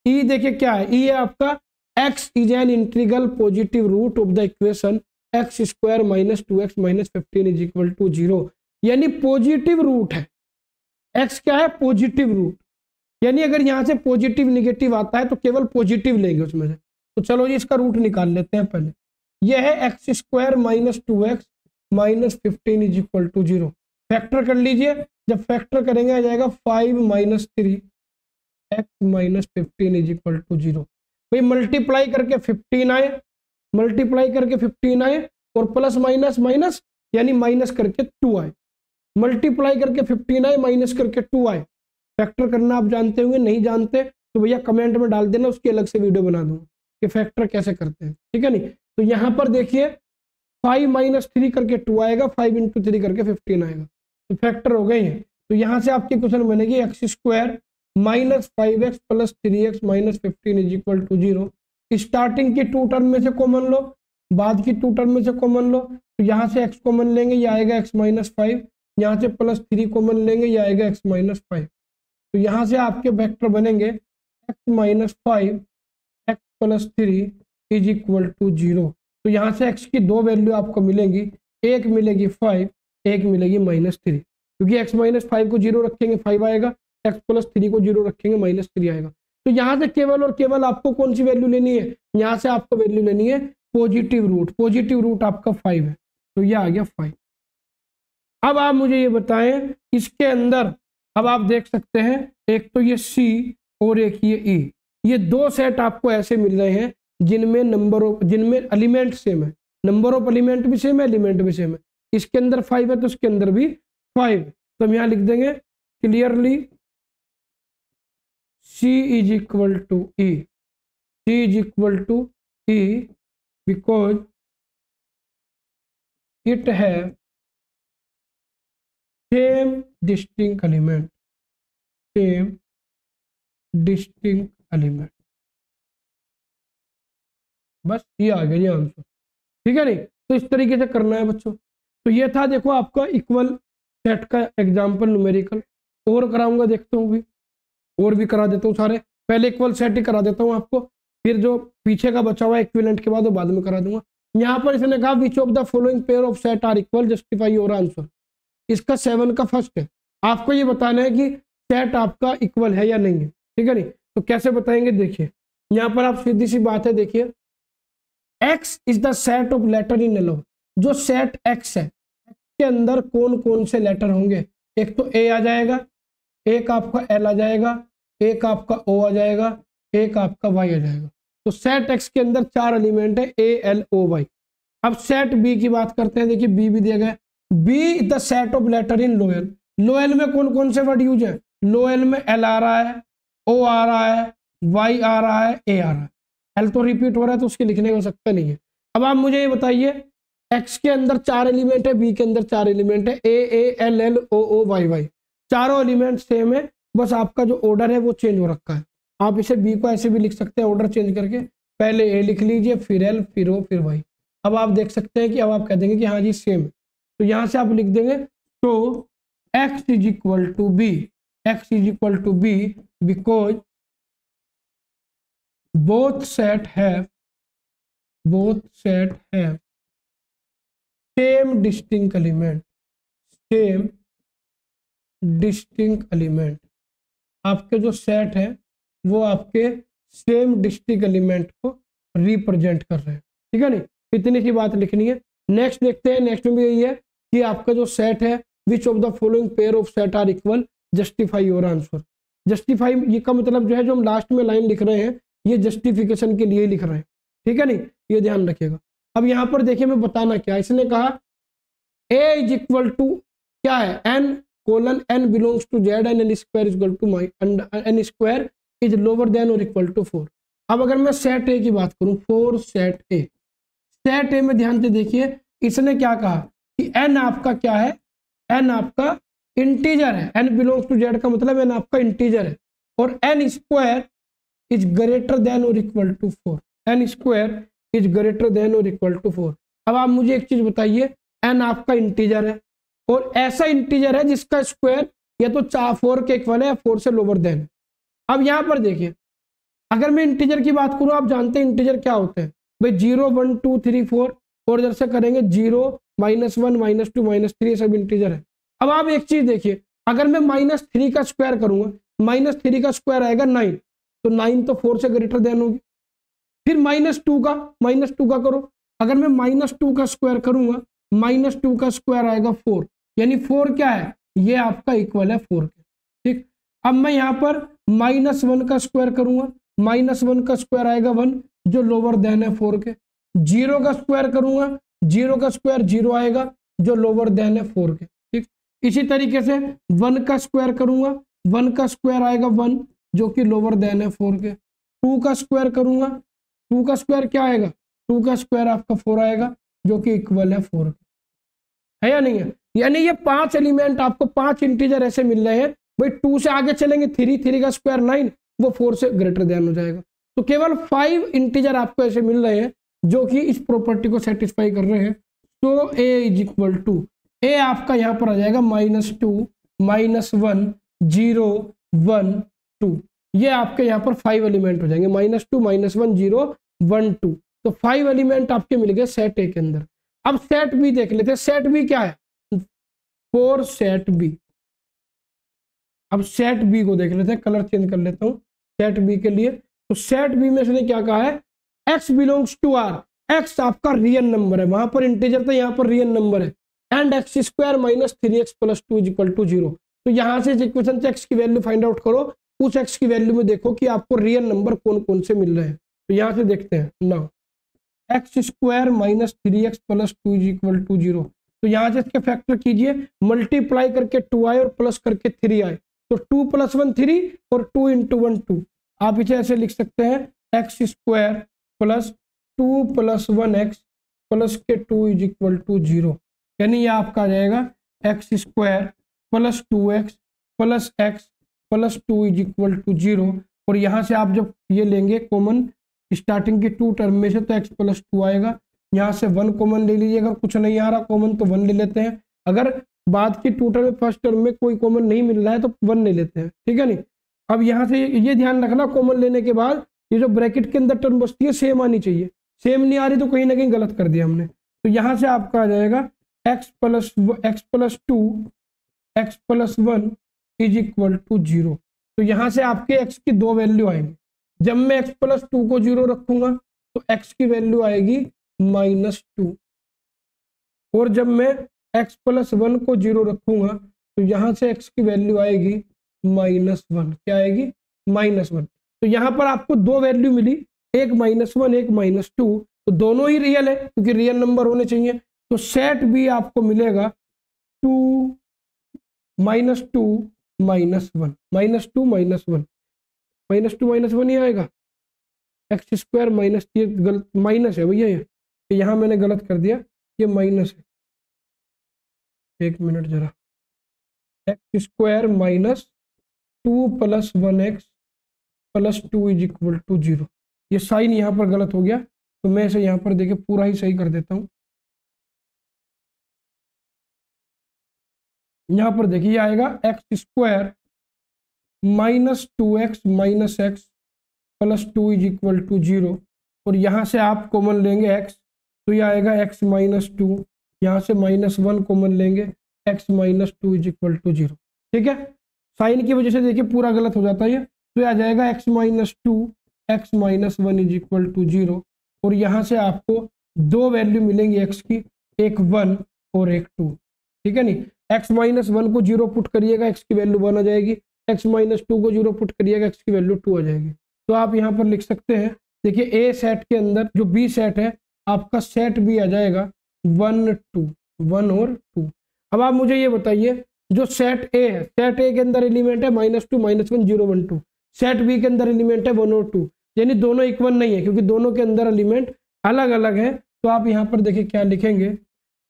ई देखिए क्या है, ई है आपका x is an integral positive root of the equation x square minus 2x minus 15 is equal to 0, यानी पॉजिटिव रूट है। x क्या है, पॉजिटिव रूट, यानी अगर यहाँ से पॉजिटिव निगेटिव आता है तो केवल पॉजिटिव लेंगे उसमें से। तो चलो जी इसका रूट निकाल लेते हैं पहले। यह है x square minus 2x minus 15 is equal to 0। Factor कर लीजिए, जब फैक्टर करेंगे आ जाएगा 5 - 3 x minus 15 is equal to 0। भाई मल्टीप्लाई करके 15 आए, मल्टीप्लाई करके 15 आए और प्लस माइनस माइनस यानी माइनस करके 2 आए, मल्टीप्लाई करके 15 आए माइनस करके 2 आए। फैक्टर करना आप जानते होंगे, नहीं जानते तो भैया कमेंट में डाल देना, उसकी अलग से वीडियो बना दूंगा कि फैक्टर कैसे करते हैं, ठीक है नहीं। तो यहाँ पर देखिए 5 - 3 करके 2 आएगा, 5 × 3 करके 15 आएगा, तो फैक्टर हो गए हैं। तो यहाँ से आपकी क्वेश्चन बनेगी x square -5x + 3x - 15 = 0। Starting की 2 टर्म में से कॉमन लो, बाद की 2 टर्म में से कॉमन लो, तो यहाँ से x कॉमन लेंगे, ये आएगा x - 5, यहाँ से +3 कॉमन लेंगे, ये आएगा x - 5। तो यहाँ से आपके वेक्टर बनेंगे x - 5 x + 3 = 0। तो यहाँ से x की 2 वैल्यू आपको मिलेंगी, एक मिलेगी 5, एक मिलेगी -3, क्योंकि x - 5 को 0 रखेंगे 5 आएगा, x + 3 को 0 रखेंगे -3 आएगा। तो यहाँ से केवल और केवल आपको कौन सी वैल्यू लेनी है, यहाँ से आपको वैल्यू लेनी है पॉजिटिव रूट। पॉजिटिव रूट आपका 5 है, तो यह आ गया 5। अब आप मुझे ये बताएं, इसके अंदर अब आप देख सकते हैं एक तो ये C और एक ये E, ये 2 सेट आपको ऐसे मिल रहे हैं जिनमें एलिमेंट सेम है, नंबर ऑफ एलिमेंट भी सेम है, एलिमेंट भी सेम है। इसके अंदर 5 है तो इसके अंदर भी 5 है। तो हम यहाँ लिख देंगे clearly C = E, C = E because it have same distinct element, same distinct element। बस ये आ गया ये आंसर, ठीक है नहीं। तो इस तरीके से करना है बच्चों। तो ये था देखो आपका इक्वल सेट का एग्जांपल न्यूमेरिकल। और कराऊंगा, देखता हूँ भी और भी करा देता हूँ सारे। पहले इक्वल सेट ही करा देता हूँ आपको, फिर जो पीछे का बचा हुआ इक्विवेलेंट के बाद वो बाद में करा दूंगा। यहाँ पर इसने कहा which of the following pair of set are equal, justify your answer. इसका 7 का फर्स्ट है, आपको ये बताना है कि सेट आपका इक्वल है या नहीं है, ठीक है नहीं। तो कैसे बताएंगे, देखिए यहाँ पर आप सीधी सी बात है, देखिए X is the set of letter in alloy. जो सेट X है, X के अंदर कौन कौन से लेटर होंगे, एक तो A आ जाएगा, एक आपका L आ जाएगा, एक आपका O आ जाएगा, एक आपका Y आ जाएगा। तो सेट X के अंदर 4 एलिमेंट है, A L O Y। अब सेट B की बात करते हैं, देखिए B भी दिया गया है, B the set of letter in loyal. Loyal में कौन कौन से वर्ड यूज है, लोएल में L आ रहा है, O आ रहा है, Y आ रहा है, A आ रहा है। L तो रिपीट हो रहा है तो उसके लिखने का सकता नहीं है। अब आप मुझे ये बताइए, X के अंदर 4 एलिमेंट है, B के अंदर 4 एलिमेंट है, A L L O O Y Y, चारों एलिमेंट सेम है, बस आपका जो ऑर्डर है वो चेंज हो रखा है। आप इसे B को ऐसे भी लिख सकते हैं, ऑर्डर चेंज करके, पहले A लिख लीजिए, फिर L, फिर O, फिर Y। अब आप देख सकते हैं कि अब आप कह देंगे कि हाँ जी सेम है, तो यहां से आप लिख देंगे तो X = B, X = B because both set have same distinct element, same distinct element। आपके जो सेट है वो आपके सेम डिस्टिंक्ट एलिमेंट को रिप्रेजेंट कर रहे हैं, ठीक है नहीं। इतनी सी बात लिखनी है। नेक्स्ट देखते हैं, नेक्स्ट में भी यही है कि आपका जो सेट है which of the following pair of set are equal, justify your answer. Justify ये का मतलब जो है, जो हम लास्ट में लाइन लिख रहे हैं ये जस्टिफिकेशन के लिए लिख रहे हैं, ठीक है नहीं, ये ध्यान रखिएगा। अब यहाँ पर देखिए मैं बताना क्या, इसने कहा A = क्या है, n belongs to Z and n square is equal to n square is lower than or equal to 4। अब अगर मैं सेट A की बात करूं, 4 सेट A, सेट A में ध्यान से देखिए इसने क्या कहा कि n आपका क्या है, n आपका इंटीजर है, n बिलोंग्स टू Z का मतलब n आपका इंटीजर है, और n square is greater than और equal to 4, n square is greater than और इक्वल टू 4। अब आप मुझे एक चीज बताइए, n आपका इंटीजर है और ऐसा इंटीजर है जिसका स्क्वायर या तो 4 के इक्वल है या 4 से लोअर देन। अब यहाँ पर देखिए अगर मैं इंटीजर की बात करूं, आप जानते हैं इंटीजर क्या होते हैं भाई, 0 1 2 3 4, और इधर से करेंगे 0 -1 -2 -3, सब इंटीजर है। अब आप एक चीज देखिए, अगर मैं -3 का स्क्वायर करूंगा, -3 का स्क्वायर आएगा 9, तो 9 तो 4 से ग्रेटर देन होगी। फिर -2 का करो, अगर मैं -2 का स्क्वायर करूंगा, -2 का स्क्वायर आएगा 4, यानी 4 क्या है, ये आपका इक्वल है 4 के, ठीक। अब मैं यहाँ पर -1 का स्क्वायर करूंगा, -1 का स्क्वायर आएगा 1, जो लोअर देन है 4 के। 0 का स्क्वायर करूंगा, 0 का स्क्वायर 0 आएगा, जो लोअर देन है 4 के, ठीक। इसी तरीके से 1 का स्क्वायर करूंगा, 1 का स्क्वायर आएगा 1, जो कि लोअर देन है 4 के। 2 का स्क्वायर करूंगा, 2 का स्क्वायर क्या आएगा, 2 का स्क्वायर आपका 4 आएगा, जो कि इक्वल है 4 के, है या नहीं है। यानी ये 5 एलिमेंट आपको 5 इंटीजर ऐसे मिल रहे हैं भाई 2 से आगे चलेंगे 3, 3 का स्क्वायर 9, वो 4 से ग्रेटर देन हो जाएगा। तो केवल 5 इंटीजर आपको ऐसे मिल रहे हैं जो कि इस प्रॉपर्टी को सेटिस्फाई कर रहे हैं। तो a इज इक्वल टू, ए आपका यहाँ पर आ जाएगा -2, -1, 0, 1, 2। ये आपके यहाँ पर 5 एलिमेंट हो जाएंगे, -2, -1, 0, 1, 2। तो 5 एलिमेंट आपके मिल गए सेट ए के अंदर। अब सेट बी देख लेते हैं। सेट बी क्या है? 4 सेट बी। अब सेट बी को देख लेते हैं, कलर चेंज कर लेता हूँ सेट बी के लिए। तो सेट बी में इसने क्या कहा है? x belongs to R. x आपका रियल नंबर है, वहां पर इंटीजर था, यहाँ पर रियल नंबर है। And x square minus 3x plus 2 is equal to 0। तो यहाँ से इक्वेशन से x की वैल्यू फाइंड आउट करो, उस x की वैल्यू में देखो कि आपको रियल नंबर कौन कौन से मिल रहे हैं। तो यहाँ से देखते हैं ना, x square minus 3x plus 2 is equal to 0। तो यहाँ से इसके फैक्टर कीजिए, मल्टीप्लाई करके 2 आए और प्लस करके 3 आए। तो 2 + 1 3 और 2 × 1 2। आप इसे ऐसे लिख सकते हैं, x square plus 2 + 1x plus के 2 इज इक्वल टू 0। यानी ये आपका आ जाएगा x square plus 2x plus x plus 2 is equal to 0। और यहाँ से आप जब ये लेंगे कॉमन स्टार्टिंग की 2 टर्म में से, तो x प्लस 2 आएगा। यहाँ से 1 कॉमन ले लीजिए, अगर कुछ नहीं आ रहा कॉमन तो 1 ले लेते हैं। अगर बाद की 2 टर्म में फर्स्ट टर्म में कोई कॉमन नहीं मिल रहा है तो 1 ले लेते हैं, ठीक है नहीं। अब यहाँ से ये ध्यान रखना, कॉमन लेने के बाद ये जो ब्रैकेट के अंदर टर्म बचती है सेम आनी चाहिए। सेम नहीं आ रही तो कहीं ना कहीं गलत कर दिया हमने। तो यहाँ से आपका आ जाएगा x plus 2 x plus 1 is equal to 0। तो यहाँ से आपके x की 2 वैल्यू आएंगी। जब मैं x प्लस 2 को 0 रखूंगा तो x की वैल्यू आएगी -2, और जब मैं x प्लस 1 को 0 रखूंगा तो यहाँ से x की वैल्यू आएगी -1। क्या आएगी? -1। तो यहाँ पर आपको 2 वैल्यू मिली, एक -1 एक -2। तो दोनों ही रियल है क्योंकि रियल नंबर होने चाहिए। तो सेट बी आपको मिलेगा 2 -2 -1 -2 -1 -2 -1 ही आएगा। एक्स स्क्वायर माइनस, ये गलत माइनस है भैया, ये यहाँ मैंने गलत कर दिया, ये माइनस है। एक मिनट जरा, x square minus 2 + 1x plus 2 is equal to 0। ये साइन यहाँ पर गलत हो गया, तो मैं इसे यहाँ पर देखिए पूरा ही सही कर देता हूँ। यहाँ पर देखिए आएगा x square minus 2x minus x plus 2 is equal to 0। और यहाँ से आप कॉमन लेंगे x, तो ये आएगा x माइनस 2। यहाँ से -1 कॉमन लेंगे, x minus 2 is equal to 0। ठीक है, साइन की वजह से देखिए पूरा गलत हो जाता है। तो आ जाएगा x minus 2 x minus 1 is equal to 0। और यहाँ से आपको 2 वैल्यू मिलेंगी x की, एक 1 और एक 2। ठीक है नहीं, x माइनस 1 को 0 पुट करिएगा, x की वैल्यू 1 आ जाएगी। x माइनस 2 को 0 पुट करिएगा, x की वैल्यू 2 आ जाएगी। तो आप यहाँ पर लिख सकते हैं, देखिए ए सेट के अंदर जो बी सेट है आपका सेट भी आ जाएगा 1 2 1 और 2। अब आप मुझे ये बताइए, जो सेट ए है, सेट ए के अंदर एलिमेंट है -2 -1 0 1 2। सेट बी के अंदर एलिमेंट है 1 और 2, यानी दोनों इक्वल नहीं है क्योंकि दोनों के अंदर एलिमेंट अलग अलग है। तो आप यहाँ पर देखिए क्या लिखेंगे,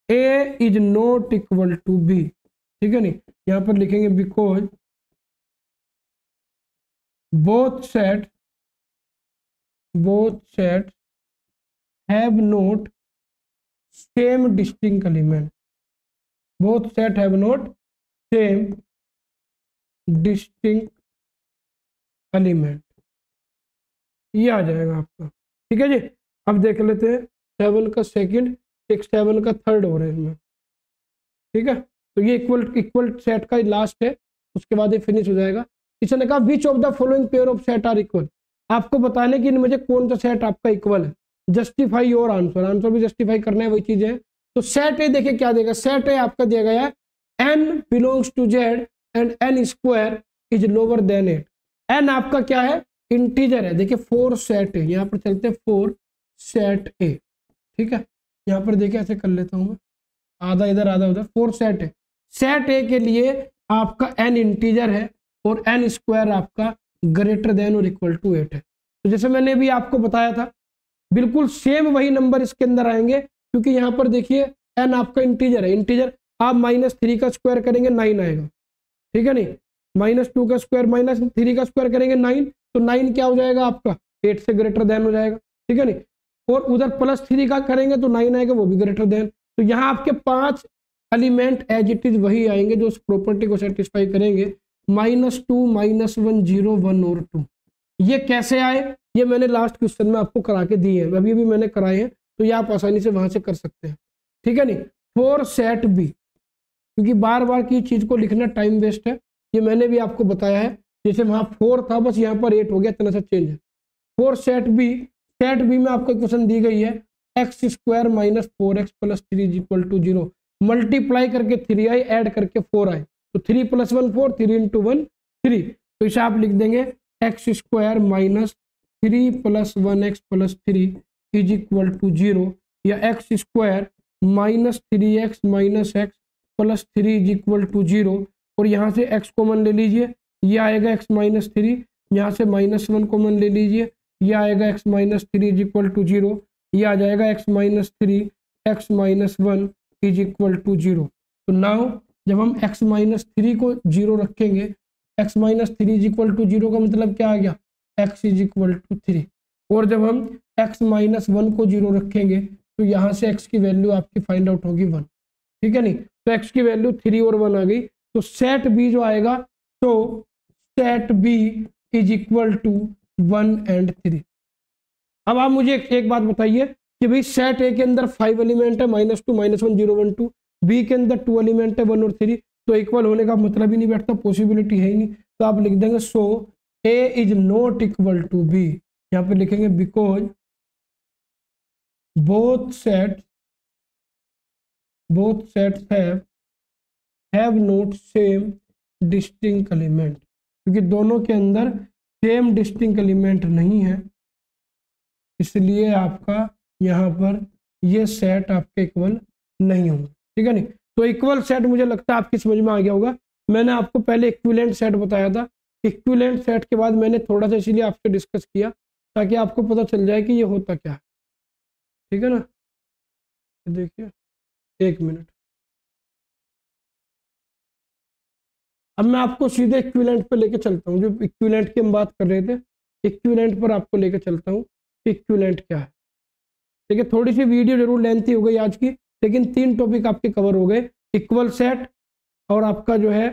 A is not equal to B. ठीक है नहीं, यहाँ पर लिखेंगे because both sets have not same distinct element. Both set have not same distinct element। ये आ जाएगा आपका। ठीक है जी, अब देख लेते हैं 7 का सेकंड, 7 का थर्ड हो रहा है इसमें। ठीक है, तो ये इक्वल सेट का लास्ट है, उसके बाद ये फिनिश हो जाएगा। इसने कहा which of the following pair of set are equal. आपको बताने कि इनमें से कौन सा सेट आपका इक्वल है। जस्टिफाई योर आंसर, आंसर भी जस्टिफाई करना है, वही चीज है। तो सेट ए देखिए क्या देगा, सेट ए आपका दिया गया है n belongs to z and n square is lower than 8। n आपका क्या है, इंटीजर है। देखिए 4 सेट ए, यहाँ पर चलते 4 सेट ए। ठीक है, यहाँ पर देखिए ऐसे कर लेता हूँ मैं, आधा इधर आधा उधर, 4 सेट है। सेट ए के लिए आपका n इंटीजर है और n स्क्वायर आपका ग्रेटर देन और इक्वल टू 8 है। तो जैसे मैंने भी आपको बताया था, बिल्कुल सेम वही नंबर इसके अंदर आएंगे, क्योंकि यहाँ पर देखिए n आपका इंटीजर है। इंटीजर आप -3 का स्क्वायर करेंगे 9 आएगा। ठीक है नहीं, -2 का स्क्वायर -3 का स्क्वायर करेंगे 9, तो 9 क्या हो जाएगा आपका 8 से ग्रेटर देन हो जाएगा, ठीक है नहीं। और उधर +3 का करेंगे तो 9 आएगा, वो भी ग्रेटर देन। तो यहाँ आपके 5 एलिमेंट एज इट इज वही आएंगे जो उस प्रॉपर्टी को सेटिस्फाई करेंगे, -2 -1 0 1 और 2। ये कैसे आए, ये मैंने लास्ट क्वेश्चन में आपको करा के दिए हैं, अभी भी मैंने कराए हैं, तो ये आप आसानी से वहां से कर सकते हैं, ठीक है नहीं। फॉर सेट बी, क्योंकि बार बार की चीज को लिखना टाइम वेस्ट है, ये मैंने भी आपको बताया है। जैसे वहां 4 था, बस यहाँ पर 8 हो गया, इतना सा चेंज है। फॉर सेट बी में आपको क्वेश्चन दी गई है x² - 4x + 3 = 0, मल्टीप्लाई करके 3 आई, ऐड करके 4 आई, तो 3 + 1 4, 3 × 1 3, तो इसे आप लिख देंगे x² - 3 + 1x + 3 = 0, या x² - 3x - x + 3 = 0, और यहाँ से x कॉमन ले लीजिए, ये आएगा x - 3, यहाँ से -1 कॉमन ले लीजिए, ये आएगा x - 3 = 0, ये आ जाएगा x - 3 x - 1 = 0। तो नाउ जब हम x - 3 को 0 रखेंगे, x - 3 = 0 का मतलब क्या आ गया, x = 3, और जब हम x - 1 को 0 रखेंगे तो यहाँ से x की वैल्यू आपकी फाइंड आउट होगी 1, ठीक है नहीं। तो x की वैल्यू 3 और 1 आ गई, तो सेट बी जो आएगा, तो सेट बी = 1 और 3। अब आप मुझे एक बात बताइए कि भाई सेट ए के अंदर 5 एलिमेंट है, -2 -1 0 1 2, बी के अंदर 2 एलिमेंट है 1 और 3, तो इक्वल होने का मतलब ही नहीं बैठता, पॉसिबिलिटी है ही नहीं। तो आप लिख देंगे so A is not equal to B, यहाँ पे लिखेंगे because both sets have not same distinct element, क्योंकि दोनों के अंदर सेम डिस्टिंक्ट एलिमेंट नहीं है, इसलिए आपका यहाँ पर ये सेट आपके इक्वल नहीं होंगे, ठीक है नहीं। तो इक्वल सेट मुझे लगता है आपकी समझ में आ गया होगा। मैंने आपको पहले इक्विवेलेंट सेट बताया था, इक्विवेलेंट सेट के बाद मैंने थोड़ा सा इसीलिए आपसे डिस्कस किया ताकि आपको पता चल जाए कि ये होता क्या है, ठीक है ना। देखिए 1 मिनट, अब मैं आपको सीधे इक्विवेलेंट पे लेके चलता हूँ, जो इक्विवेलेंट की हम बात कर रहे थे, इक्विवेलेंट पर आपको लेके चलता हूँ कि इक्विवेलेंट क्या है। देखिए थोड़ी सी वीडियो जरूर लेंथी हो गई आज की, लेकिन 3 टॉपिक आपके कवर हो गए, इक्वल सेट और आपका जो है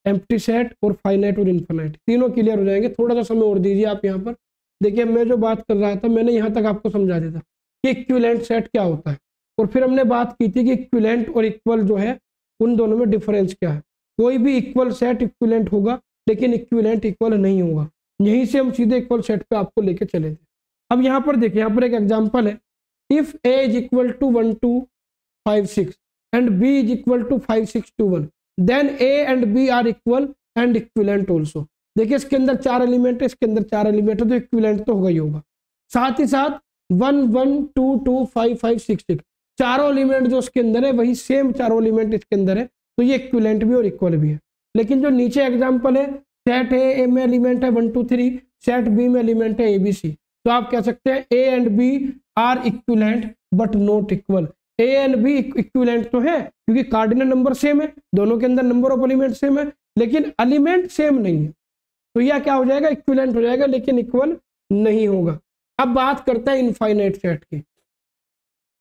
एम्प्टी सेट और फाइनाइट और इनफाइनाइट, तीनों क्लियर हो जाएंगे। थोड़ा सा समय और दीजिए आप यहाँ पर। देखिए मैं जो बात कर रहा था मैंने यहाँ तक आपको समझा दिया था कि इक्विवेलेंट सेट क्या होता है, और फिर हमने बात की थी कि इक्विवेलेंट और इक्वल जो है उन दोनों में डिफरेंस क्या है। कोई भी इक्वल सेट इक्विवेलेंट होगा लेकिन इक्विवेलेंट इक्वल नहीं होगा। यहीं से हम सीधे इक्वल सेट पे आपको लेके चले थे। अब यहाँ पर देखिए, यहाँ पर एक एग्जांपल है, if a = 1 2 5 6 and b = 5 6 2 1 then a and b are equal and equivalent also. देखिए इसके अंदर 4 एलिमेंट है, इसके अंदर 4 एलिमेंट है, तो इक्विवेलेंट तो होगा ही होगा। साथ ही साथ 1 1 2 2 5 5 6 6 चारों एलिमेंट जो उसके अंदर है वही सेम चारों एलिमेंट इसके अंदर है, तो ये इक्विवेलेंट भी और इक्वल भी है। लेकिन जो नीचे एग्जांपल है, सेट ए में एलिमेंट है 1 2 3, सेट बी में एलिमेंट है ABC, तो आप कह सकते हैं A and B are equivalent but not equal. A and B equivalent तो है क्योंकि कार्डिनल नंबर सेम है, दोनों के अंदर नंबर ऑफ एलिमेंट सेम है, लेकिन एलिमेंट सेम नहीं है, तो यह क्या हो जाएगा, इक्विवेलेंट हो जाएगा लेकिन इक्वल नहीं होगा। अब बात करते हैं इनफाइनाइट सेट की।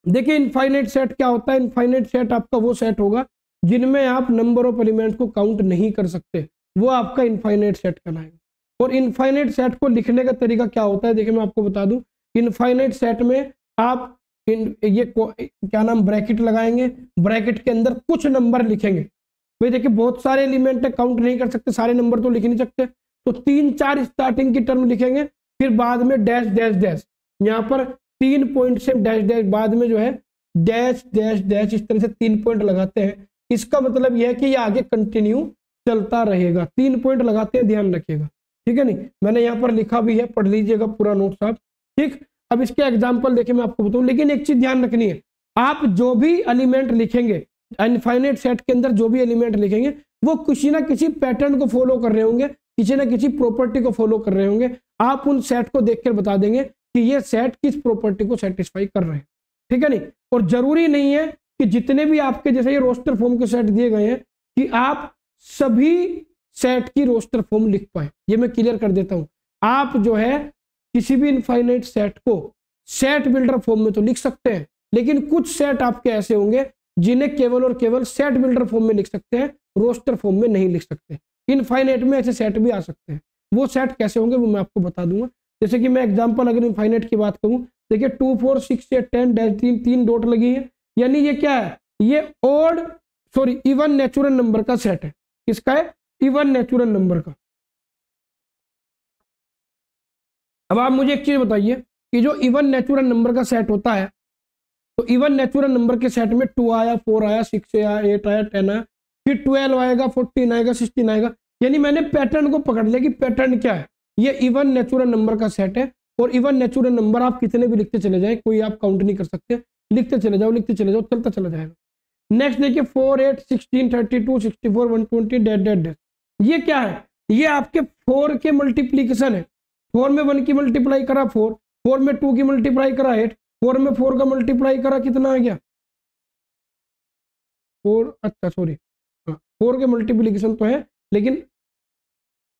देखिए इनफाइनाइट सेट क्या होता है, इनफाइनाइट सेट आपका वो सेट होगा जिनमें आप नंबर ऑफ एलिमेंट को काउंट नहीं कर सकते, वो आपका इनफाइनाइट सेट कहलाएगा। और इनफाइनाइट सेट को लिखने का तरीका क्या होता है, देखिए मैं आपको बता दूं, इनफाइनाइट सेट में आप क्या नाम ब्रैकेट लगाएंगे, ब्रैकेट के अंदर कुछ नंबर लिखेंगे। भाई देखिए बहुत सारे एलिमेंट है, काउंट नहीं कर सकते, सारे नंबर तो लिख नहीं सकते, तो 3 4 स्टार्टिंग की टर्म लिखेंगे, फिर बाद में डैश डैश डैश, यहाँ पर 3 पॉइंट से डैश डैश, बाद में जो है डैश डैश डैश, इस तरह से 3 पॉइंट लगाते हैं। इसका मतलब यह है कि ये आगे कंटिन्यू चलता रहेगा। 3 पॉइंट लगाते हैं, ध्यान रखिएगा, ठीक है नहीं। मैंने यहाँ पर लिखा भी है, पढ़ लीजिएगा पूरा नोट्स आप, ठीक। अब इसके एग्जांपल देखिए मैं आपको बताऊं, लेकिन एक चीज ध्यान रखनी है, आप जो भी एलिमेंट लिखेंगे इनफाइनाइट सेट के अंदर, जो भी एलिमेंट लिखेंगे वो किसी ना किसी पैटर्न को फॉलो कर रहे होंगे, किसी ना किसी प्रॉपर्टी को फॉलो कर रहे होंगे। आप उन सेट को देखकर बता देंगे कि ये सेट किस प्रॉपर्टी को सेटिस्फाई कर रहे हैं, ठीक है नहीं। और जरूरी नहीं है कि जितने भी आपके जैसे ये रोस्टर फॉर्म के सेट दिए गए हैं कि आप सभी सेट की रोस्टर फॉर्म लिख पाए। ये मैं क्लियर कर देता हूं। आप जो है किसी भी इनफाइनाइट सेट को सेट बिल्डर फॉर्म में तो लिख सकते हैं, लेकिन कुछ सेट आपके ऐसे होंगे जिन्हें केवल और केवल सेट बिल्डर फॉर्म में लिख सकते हैं, रोस्टर फॉर्म में नहीं लिख सकते। इनफाइनाइट में ऐसे सेट भी आ सकते हैं। वो सेट कैसे होंगे वो मैं आपको बता दूंगा। जैसे कि मैं एग्जांपल अगर इनफाइनाइट की बात करूं, देखिए 2 4 6 8 10 डैश 3 डॉट लगी है, यानी ये क्या है, ये इवन नेचुरल नंबर का सेट है। किसका है? इवन नेचुरल नंबर का। अब आप मुझे एक चीज बताइए कि जो इवन नेचुरल नंबर का सेट होता है, तो इवन नेचुरल नंबर के सेट में 2 आया, 4 आया, 6 आया, 8 आया, 10 आया, फिर 12 आएगा, 14 आएगा, 16 आएगा। यानी मैंने पैटर्न को पकड़ लिया कि पैटर्न क्या है, ये इवन नेचुरल नंबर का सेट है। और इवन नेचुरल नंबर आप कितने भी लिखते चले जाए, कोई आप काउंट नहीं कर सकते, लिखते चले जाओ, चलता चला जाएगा। नेक्स्ट देखिए 4 8 16 32 64 120 डैट डैट डैट। ये क्या है? ये आपके 4 के मल्टीप्लीकेशन है। 4 में 1 की मल्टीप्लाई करा 4, 4 में 2 की मल्टीप्लाई करा 8, 4 में 4 का मल्टीप्लाई करा कितना आ गया 4, अच्छा सॉरी 4 के मल्टीप्लीकेशन तो है, लेकिन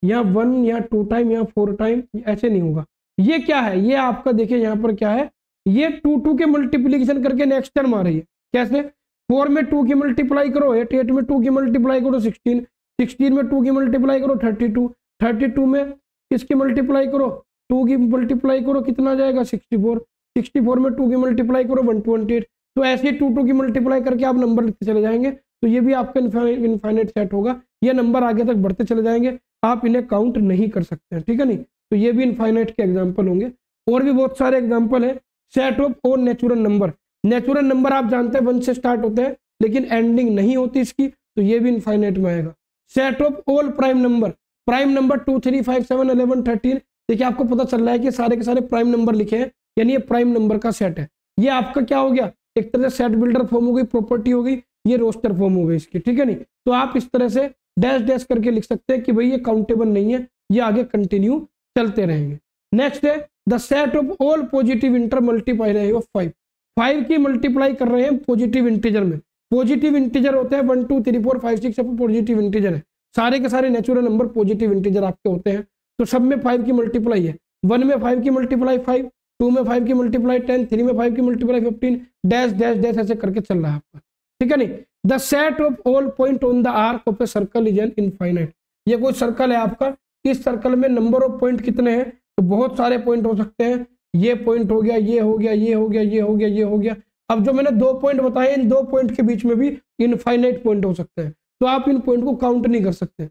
यहाँ 1 या 2 टाइम या 4 टाइम ऐसे नहीं होगा। ये क्या है? ये आपका देखिए यहाँ पर क्या है, ये 2 के मल्टीप्लीकेशन करके नेक्स्ट टर्म आ रही है। कैसे? 4 में 2 की मल्टीप्लाई करो 8, 8 में 2 की मल्टीप्लाई करो 16, 16 में 2 की मल्टीप्लाई करो 32, 32 में किसकी मल्टीप्लाई करो 2 की मल्टीप्लाई करो कितना आ जाएगा 64, 64 में 2 की मल्टीप्लाई करो 128। तो ऐसे 2 की मल्टीप्लाई करके आप नंबर लिखते चले जाएंगे, तो ये भी आपका इनफाइनाइट सेट होगा। ये नंबर आगे तक बढ़ते चले जाएंगे, आप इन्हें काउंट नहीं कर सकते हैं, ठीक है नहीं। तो ये भी इनफाइनाइट के एग्जाम्पल होंगे। और भी बहुत सारे एग्जाम्पल है। सेट ऑफ और नेचुरल नंबर। नेचुरल नंबर आप जानते हैं 1 से स्टार्ट होते हैं, लेकिन एंडिंग नहीं होती इसकी, तो ये भी इनफाइनाइट में आएगा। Set of all prime number. Prime number 2 3 5 7 11 13। देखिए आपको पता चल रहा है कि सारे के सारे प्राइम नंबर लिखे हैं, यानी ये प्राइम नंबर का सेट है। ये आपका क्या हो गया, एक तरह से सेट बिल्डर फॉर्म हो गई, प्रॉपर्टी हो गई, ये रोस्टर फॉर्म हो गई इसकी, ठीक है नहीं। तो आप इस तरह से डैश डैश करके लिख सकते हैं कि भाई ये काउंटेबल नहीं है, ये आगे कंटिन्यू चलते रहेंगे। नेक्स्ट है the set of all positive inter multiply of 5। 5 की मल्टीप्लाई कर रहे हैं पॉजिटिव इंटीजर में। पॉजिटिव इंटीजर होते हैं 1 2 3 4 5 6 सब पॉजिटिव इंटीजर है। सारे के सारे नेचुरल नंबर पॉजिटिव इंटीजर आपके होते हैं, तो सब में 5 की मल्टीप्लाई है। 1 में 5 की मल्टीप्लाई 5, 2 में 5 की मल्टीप्लाई 10, 3 में 5 की मल्टीप्लाई 15, डैश डैश डैश ऐसे करके चल रहा है आपका, ठीक है नहीं। The set of all point on the arc of a circle is an infinite. ये कोई सर्कल है आपका, इस सर्कल में नंबर ऑफ पॉइंट कितने हैं, तो बहुत सारे पॉइंट हो सकते हैं। ये पॉइंट हो गया, ये हो गया, ये हो गया, ये हो गया, ये हो गया। अब जो मैंने 2 पॉइंट बताए, इन 2 पॉइंट के बीच में भी इनफाइनाइट पॉइंट हो सकते हैं, तो आप इन पॉइंट को काउंट नहीं कर सकते।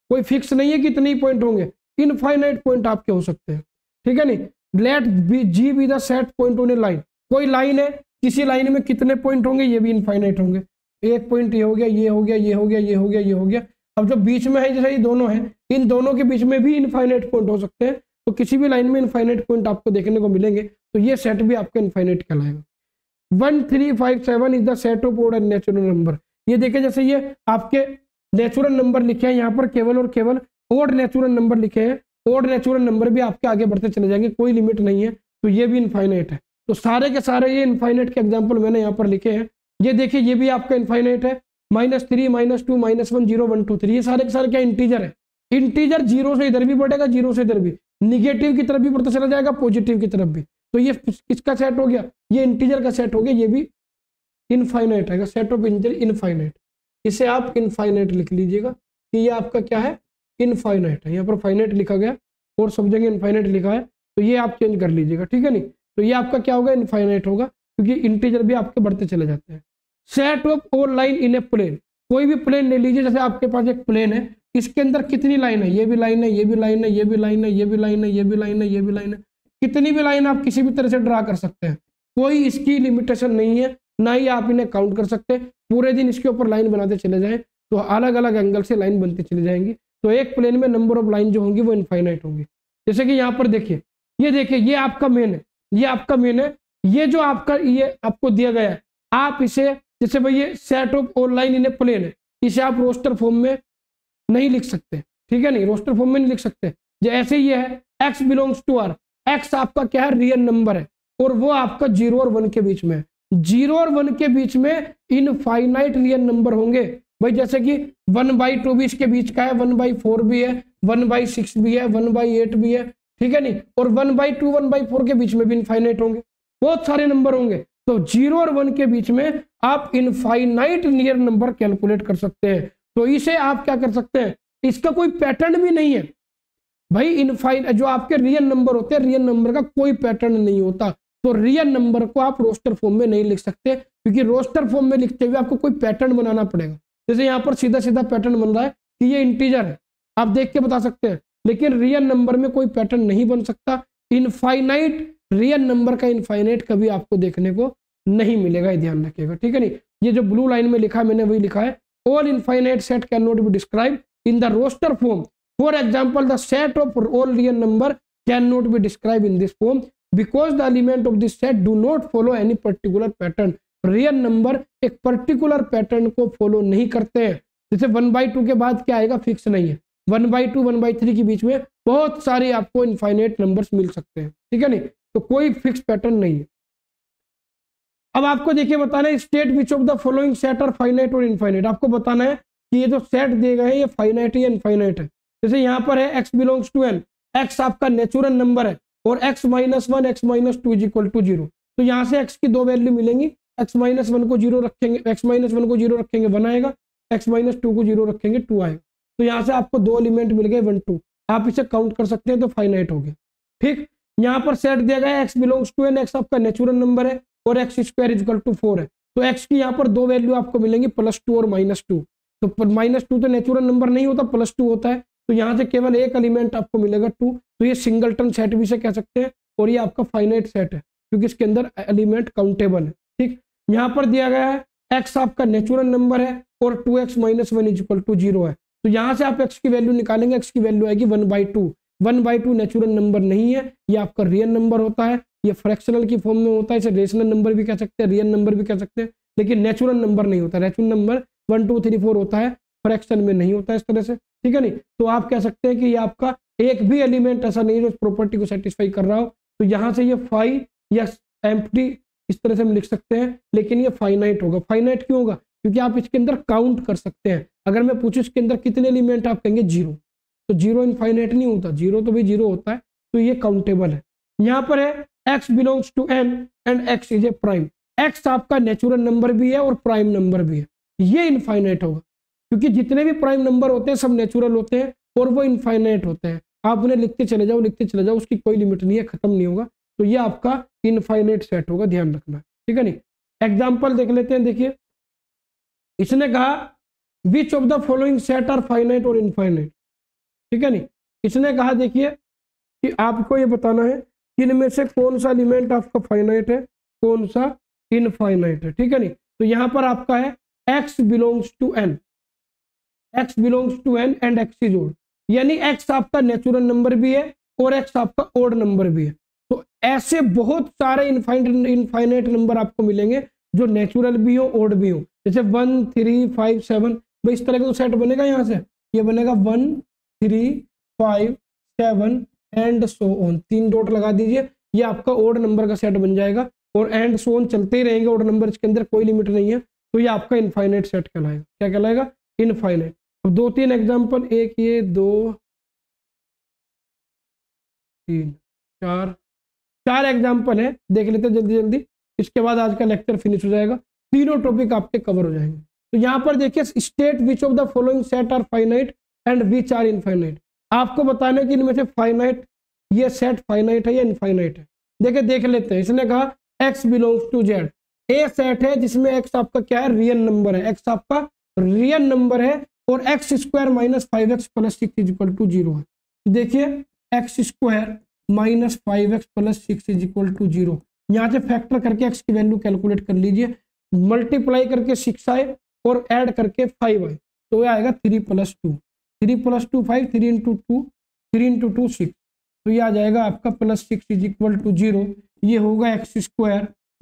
कोई फिक्स नहीं है कि इतने ही पॉइंट होंगे, इनफाइनाइट पॉइंट आपके हो सकते हैं, ठीक है नहीं। Let G be the set point on a line. कोई लाइन है, किसी लाइन में कितने पॉइंट होंगे, ये भी इनफाइनाइट होंगे। एक पॉइंट ये हो गया, ये हो गया, ये हो गया, ये हो गया, ये हो गया। अब जो बीच में है, जैसे ये दोनों हैं, इन दोनों के बीच में भी इनफाइनाइट पॉइंट हो सकते हैं। तो किसी भी लाइन में इनफाइनाइट पॉइंट आपको देखने को मिलेंगे, तो ये सेट भी आपका इनफाइनाइट कहलाएगा। 1 3 5 7 is the set of odd natural number. ये देखिए जैसे ये आपके नेचुरल नंबर लिखे हैं, यहाँ पर केवल और केवल ऑड नेचुरल नंबर लिखे हैं। ऑड नेचुरल नंबर भी आपके आगे बढ़ते चले जाएंगे, कोई लिमिट नहीं है, तो ये भी इनफाइनाइट है। तो सारे के सारे ये इनफाइनाइट के एग्जाम्पल मैंने यहाँ पर लिखे हैं। ये देखिए ये भी आपका इनफाइनाइट है। -3 -2 -1 0 1 2 3, ये सारे के सारे क्या इंटीजर है। इंटीजर 0 से इधर भी बढ़ेगा, 0 से इधर भी, निगेटिव की तरफ भी बढ़ता चला जाएगा, पॉजिटिव की तरफ भी। तो ये किसका सेट हो गया, ये इंटीजर का सेट हो गया, ये भी इनफाइनाइट है। सेट ऑफ इंटीजर इनफाइनाइट, इसे आप इनफाइनाइट लिख लीजिएगा कि ये आपका क्या है, इनफाइनाइट है। यहाँ पर फाइनाइट लिखा गया और सब जगह इनफाइनाइट लिखा है, तो ये आप चेंज कर लीजिएगा, ठीक है नहीं। तो ये आपका क्या होगा, इनफाइनाइट होगा, क्योंकि इंटीजर भी आपके बढ़ते चले जाते हैं। Set of all line in a plane. कोई भी प्लेन ले लीजिए, जैसे आपके पास एक प्लेन है, इसके अंदर कितनी लाइन है, ये भी लाइन है, ये भी लाइन है, ये भी लाइन है, ये भी लाइन है, ये भी लाइन है, ये भी लाइन है। कितनी भी लाइन आप किसी भी तरह से ड्रा कर सकते हैं, कोई इसकी लिमिटेशन नहीं है, ना ही आप इन्हें काउंट कर सकते। पूरे दिन इसके ऊपर लाइन बनाते चले जाएं तो अलग अलग एंगल से लाइन बनती चली जाएंगी। तो एक प्लेन में नंबर ऑफ लाइन जो होंगी वो इनफाइनाइट होंगी। जैसे कि यहाँ पर देखिए, ये देखिए, ये आपका मेन है, ये आपका मेन है। ये जो आपका ये आपको दिया गया है, आप इसे जैसे भाई ये set of all line in a plane है, इसे आप रोस्टर फॉर्म में नहीं लिख सकते, ठीक है नहीं, रोस्टर फॉर्म में नहीं लिख सकते। जैसे ये है x belongs to r, x आपका क्या है, रियल नंबर है, और वो आपका 0 और 1 के बीच में है। 0 और 1 के बीच में इनफाइनाइट रियल नंबर होंगे, भाई जैसे कि 1/2 भी इसके बीच का है, 1/4 भी है, 1/6 भी है, 1/8 भी है, ठीक है नहीं, और 1/2 1/4 के बीच में भी इनफाइनाइट होंगे, बहुत सारे नंबर होंगे। तो 0 और 1 के बीच में आप इनफाइनाइट नियर नंबर कैलकुलेट कर सकते हैं। तो इसे आप क्या कर सकते हैं, इसका कोई पैटर्न भी नहीं है भाई। इनफाइनाइट जो आपके रियल नंबर होते हैं, रियल नंबर का कोई पैटर्न नहीं होता। तो रियल नंबर को आप रोस्टर फॉर्म में नहीं लिख सकते, क्योंकि रोस्टर फॉर्म में लिखते हुए आपको कोई पैटर्न बनाना पड़ेगा। जैसे यहाँ पर सीधा सीधा पैटर्न बन रहा है कि ये इंटीजर है, आप देख के बता सकते हैं, लेकिन रियल नंबर में कोई पैटर्न नहीं बन सकता। इनफाइनाइट रियल नंबर का इनफाइनाइट कभी आपको देखने को नहीं मिलेगा, ये ध्यान रखिएगा, ठीक है नहीं। ये जो ब्लू लाइन में लिखा है मैंने वही लिखा है, all infinite set can not be describe in the roster form. For example, the set of all real number cannot be described in this form because the element of this set do not follow any particular pattern. Real number एक particular pattern को follow नहीं करते हैं। जैसे 1/2 के बाद क्या आएगा फिक्स नहीं है, 1/2 1/3 के बीच में बहुत सारे आपको इनफाइनाइट नंबर्स मिल सकते हैं, ठीक है नहीं, तो कोई फिक्स पैटर्न नहीं है। अब आपको देखिए बताना है state which of the following set are finite और इनफाइनाइट। आपको बताना है कि ये जो सेट दिए गए हैं ये फाइनाइट है या इनफाइनाइट है। जैसे यहाँ पर है x belongs to n, x आपका नेचुरल नंबर है और x - 1 x - 2 = 0। तो यहाँ से x की दो वैल्यू मिलेंगी, x - 1 को 0 रखेंगे, x - 1 को 0 रखेंगे 1 आएगा, x - 2 को 0 रखेंगे 2 आएगा। तो यहाँ से आपको दो एलिमेंट मिल गए 1 2, आप इसे काउंट कर सकते हैं, तो फाइनाइट हो गया। ठीक, यहाँ पर सेट दिया गया है x belongs to n, x आपका नेचुरल नंबर है और x² = 4 है। तो x की यहाँ पर दो वैल्यू आपको मिलेंगी +2 और -2। तो -2 तो नेचुरल नंबर नहीं होता, +2 होता है, तो यहाँ से केवल एक एलिमेंट आपको मिलेगा 2। तो ये सिंगलटन सेट भी से कह सकते हैं और ये आपका फाइनाइट सेट है क्योंकि इसके अंदर एलिमेंट काउंटेबल है। ठीक, यहाँ पर दिया गया है x आपका नेचुरल नंबर है और 2x - 1 = 0 है। तो यहाँ से आप x की वैल्यू निकालेंगे, x की वैल्यू आएगी 1/2। 1/2 नेचुरल नंबर नहीं है, ये आपका रियल नंबर होता है, ये फ्रैक्शनल की फॉर्म में होता है, इसे रेशनल नंबर भी कह सकते हैं, रियल नंबर भी कह सकते हैं, लेकिन नेचुरल नंबर नहीं होता। नेचुरल नंबर 1 2 3 4 होता है, फ्रैक्शन में नहीं होता इस तरह से, ठीक है नहीं। तो आप कह सकते हैं कि ये आपका एक भी एलिमेंट ऐसा नहीं है जो प्रॉपर्टी को सेटिस्फाई कर रहा हो। तो यहाँ से ये फाई या एम्प्टी इस तरह से हम लिख सकते हैं, लेकिन ये फाइनाइट होगा। फाइनाइट क्यों होगा? क्योंकि आप इसके अंदर काउंट कर सकते हैं। अगर मैं पूछूं इसके अंदर कितने एलिमेंट, आप कहेंगे 0, तो 0 इनफाइनाइट नहीं होता, 0 तो भाई 0 होता है, तो ये काउंटेबल है। यहाँ पर है x belongs to n and x is a prime. x आपका नेचुरल नंबर भी है और प्राइम नंबर भी है, ये इनफाइनाइट होगा क्योंकि जितने भी प्राइम नंबर होते हैं सब नेचुरल होते हैं और वो इनफाइनाइट होते हैं। आप उन्हें लिखते चले जाओ, लिखते चले जाओ, उसकी कोई लिमिट नहीं है, खत्म नहीं होगा। तो ये आपका इनफाइनाइट सेट होगा, ध्यान रखना, ठीक है नहीं। एग्जाम्पल देख लेते हैं। देखिए इसने कहा which of the following set are finite और इनफाइनाइट, ठीक है नहीं। इसने कहा देखिए कि आपको ये बताना है कि इनमें से कौन सा एलिमेंट आपका फाइनाइट है, कौन सा इनफाइनाइट है, ठीक है नहीं। तो यहाँ पर आपका है x belongs to n, x belongs to n and x is odd, यानी x आपका नेचुरल नंबर भी है और x आपका ओड नंबर भी है। तो ऐसे बहुत सारे इनफाइनाइट नंबर आपको मिलेंगे जो नेचुरल भी हो ओड भी हो, जैसे 1 3 5 7। भाई इस तरह का तो सेट बनेगा, यहाँ से ये बनेगा 1 3 5 7 एंड सो ऑन, 3 डॉट लगा दीजिए, ये आपका ओड नंबर का सेट बन जाएगा और एंड सो ऑन चलते ही रहेंगे ओड नंबर, इसके अंदर कोई लिमिट नहीं है। तो ये आपका इनफाइनाइट सेट कहलाएगा। क्या कहलाएगा? इनफाइनाइट। अब 2-3 एग्जांपल, एक ये 2 3 4 एग्जांपल है, देख लेते हैं जल्दी जल्दी, इसके बाद आज का लेक्चर फिनिश हो जाएगा, तीनों टॉपिक आपके कवर हो जाएंगे। तो यहाँ पर देखिए state which of the following set are finite and which are infinite. आपको बताने कि इनमें से फाइनाइट, ये सेट फाइनाइट है या इनफाइनाइट है। देखिए देख लेते हैं। इसने कहा x belongs to z, a set है जिसमें x आपका क्या है, रियल नंबर है, x आपका रियल नंबर है और x² - 5x + 6 = 0 है। तो देखिए x² - 5x + 6 = 0, यहाँ से फैक्टर करके x की वैल्यू कैलकुलेट कर लीजिए, मल्टीप्लाई करके 6 आए और ऐड करके 5 आए, तो ये आएगा 3 + 2, 3 + 2 5, 3 × 2 3 × 2 6, तो ये आ जाएगा आपका +6 = 0। ये होगा x² - 3x -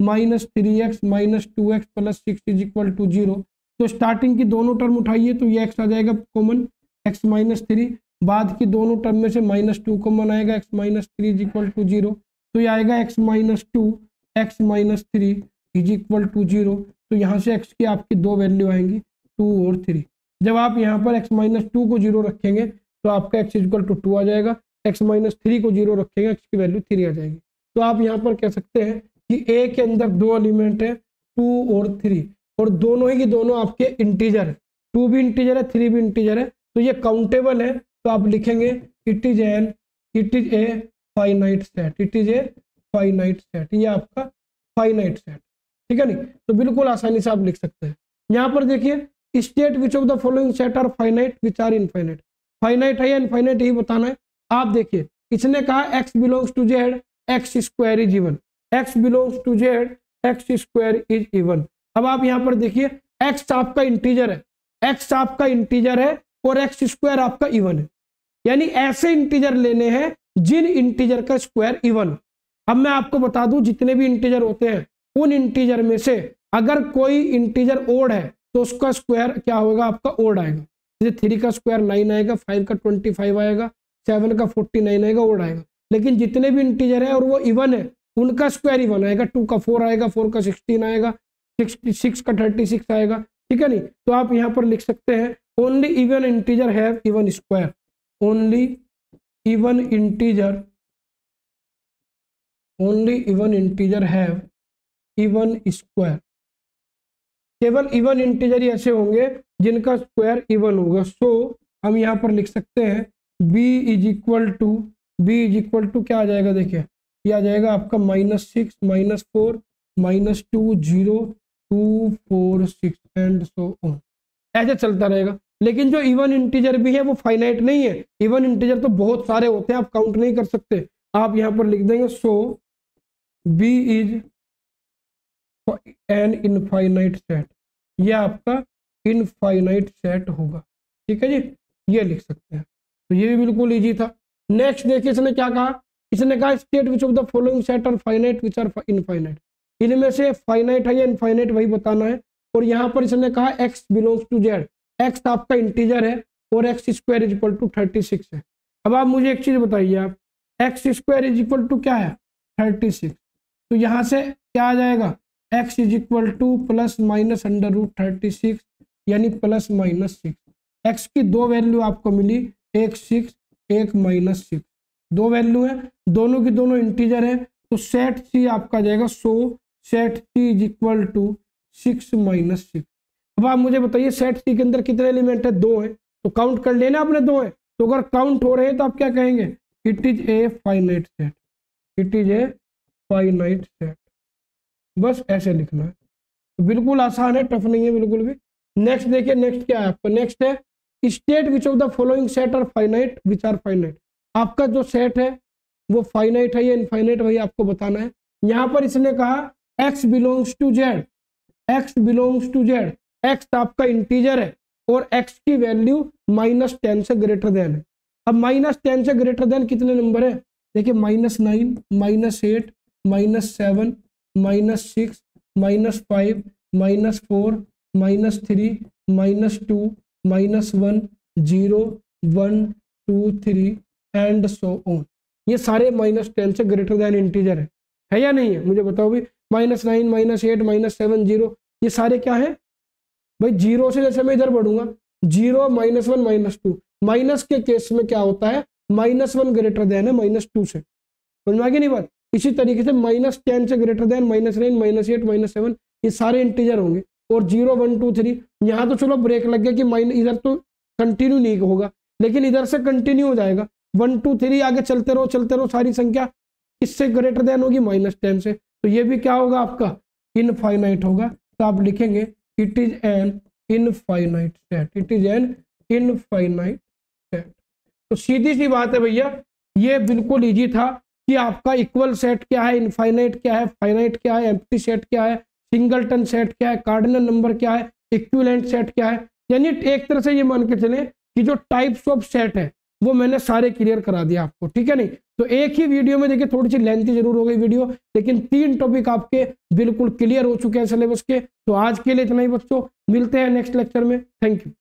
2x + 6 = 0। तो स्टार्टिंग की दोनों टर्म उठाइए तो ये x आ जाएगा कॉमन, x - 3, बाद की दोनों टर्म में से -2 कॉमन आएगा, x - 3 = 0। तो ये आएगा x - 2 x - 3 = 0। तो यहाँ से x की आपकी दो वैल्यू आएंगी, 2 और 3। जब आप यहाँ पर x माइनस 2 को 0 रखेंगे तो आपका x इक्वल टू 2 आ जाएगा, x माइनस 3 को 0 रखेंगे x की वैल्यू 3 आ जाएगी। तो आप यहाँ पर कह सकते हैं कि a के अंदर दो एलिमेंट है 2 और 3, और दोनों ही की दोनों आपके इंटीजर है, 2 भी इंटीजर है 3 भी इंटीजर है, तो ये काउंटेबल है। तो आप लिखेंगे it is a finite set, it is a finite set, ये आपका फाइनाइट सेट, ठीक है नहीं। तो बिल्कुल आसानी से आप लिख सकते हैं। यहाँ पर देखिए state which of the following set are finite which are infinite, finite है या इनफाइनाइट यही बताना है। आप देखिए इसने कहा x belongs to Z x square is even, x belongs to Z x square is even. अब आप यहाँ पर देखिए x आपका इंटीजर है, x आपका इंटीजर है और एक्स स्क्वायर आपका इवन है, यानी ऐसे इंटीजर लेने हैं जिन इंटीजर का स्क्वायर इवन। अब मैं आपको बता दूं जितने भी इंटीजर होते हैं उन इंटीजर में से अगर कोई इंटीजर ओड है तो उसका स्क्वायर क्या होगा, आपका ओड आएगा। जैसे 3 का स्क्वायर 9 आएगा, 5 का 25 आएगा, 7 का 49 आएगा, ओड आएगा। लेकिन जितने भी इंटीजर है और वो इवन है उनका स्क्वायर इवन आएगा। 2 का 4 आएगा, 4 का 16 आएगा, 6 का 36 आएगा, ठीक है नहीं। तो आप यहाँ पर लिख सकते हैं only even integer have even square, only even integer, only even integer have even square. केवल इवन इंटीजर ही ऐसे होंगे जिनका स्क्वायर इवन होगा। सो हम यहाँ पर लिख सकते हैं b इज इक्वल टू क्या आ जाएगा, देखिए ये आ जाएगा आपका -6 -4 -2 0 2 4 6 एंड सो ऑन, ऐसे चलता रहेगा। लेकिन जो इवन इंटीजर भी है वो फाइनाइट नहीं है, इवन इंटीजर तो बहुत सारे होते हैं, आप काउंट नहीं कर सकते। आप यहाँ पर लिख देंगे सो b is an infinite set, ये आपका इनफाइनाइट सेट होगा, ठीक है जी, ये लिख सकते हैं। तो ये भी बिल्कुल इजी था। नेक्स्ट देखिए इसने क्या कहा, इसने कहा state which of the following set are finite which are infinite, इनमें से फाइनाइट है या इनफाइनाइट वही बताना है। और यहाँ पर इसने कहा x belongs to Z, x आपका इंटीजर है और x square is equal to 36 है। अब आप मुझे एक चीज बताइए, आप x square is equal to क्या है 36, तो यहाँ से क्या आ जाएगा x is equal to plus minus under root 36 यानी प्लस माइनस 6। x की दो वैल्यू आपको मिली, एक 6 एक -6, दो वैल्यू है, दोनों की दोनों इंटीजर है, तो सेट c आपका जाएगा। So set c is equal to 6 -6। अब आप मुझे बताइए सेट c के अंदर कितने एलिमेंट है, 2 है, तो काउंट कर लेना आपने 2 है। तो अगर काउंट हो रहे हैं तो आप क्या कहेंगे, it is a finite set, it is a finite set, बस ऐसे लिखना है। तो बिल्कुल आसान है, टफ नहीं है बिल्कुल भी। नेक्स्ट देखिए, नेक्स्ट क्या है आपका, नेक्स्ट है state which of the following set are finite which are finite. आपका जो सेट है वो फाइनाइट है या इनफाइनाइट वही आपको बताना है। यहाँ पर इसने कहा x belongs to Z, x belongs to Z, x आपका इंटीजर है और x की वैल्यू -10 से ग्रेटर देन है। अब -10 से ग्रेटर देन कितने नंबर है, देखिए -9 -8 -7 -6 -5 -4 -3 -2 -1 0 1 2 3 एंड सो ऑन। ये सारे -10 से ग्रेटर देन इंटीजर है या नहीं है, मुझे बताओ भाई। -9 -8 -7 0, ये सारे क्या है भाई, जीरो से जैसे मैं इधर बढ़ूंगा 0 -1 -2, माइनस के केस में क्या होता है -1 ग्रेटर देन है -2 से, समझ में आ गई नहीं बात। इसी तरीके से -10 से ग्रेटर देन -9 -8 -7 ये सारे इंटीजर होंगे, और 0 1 2 3 यहाँ तो चलो ब्रेक लग गया कि इधर तो कंटिन्यू नहीं होगा, लेकिन इधर से कंटिन्यू हो जाएगा। 1 2 3 आगे चलते रहो, सारी संख्या किससे ग्रेटर देन होगी -10 से, तो ये भी क्या होगा आपका इनफाइनाइट होगा। तो आप लिखेंगे it is an infinite set, it is an infinite set. तो सीधी सी बात है भैया, ये बिल्कुल इजी था कि आपका इक्वल सेट क्या है, इनफाइनाइट क्या है, फाइनाइट क्या है, एम्प्टी सेट क्या है, सिंगलटन सेट क्या है, कार्डिनल नंबर क्या है, इक्विवेलेंट सेट क्या है। यानी एक तरह से ये मान के चले कि जो टाइप्स ऑफ सेट है वो मैंने सारे क्लियर करा दिया आपको, ठीक है नहीं। तो एक ही वीडियो में देखिए थोड़ी सी लेंथी जरूर हो गई वीडियो, लेकिन 3 टॉपिक आपके बिल्कुल क्लियर हो चुके हैं सिलेबस के। तो आज के लिए इतना ही बच्चों, मिलते हैं नेक्स्ट लेक्चर में, थैंक यू।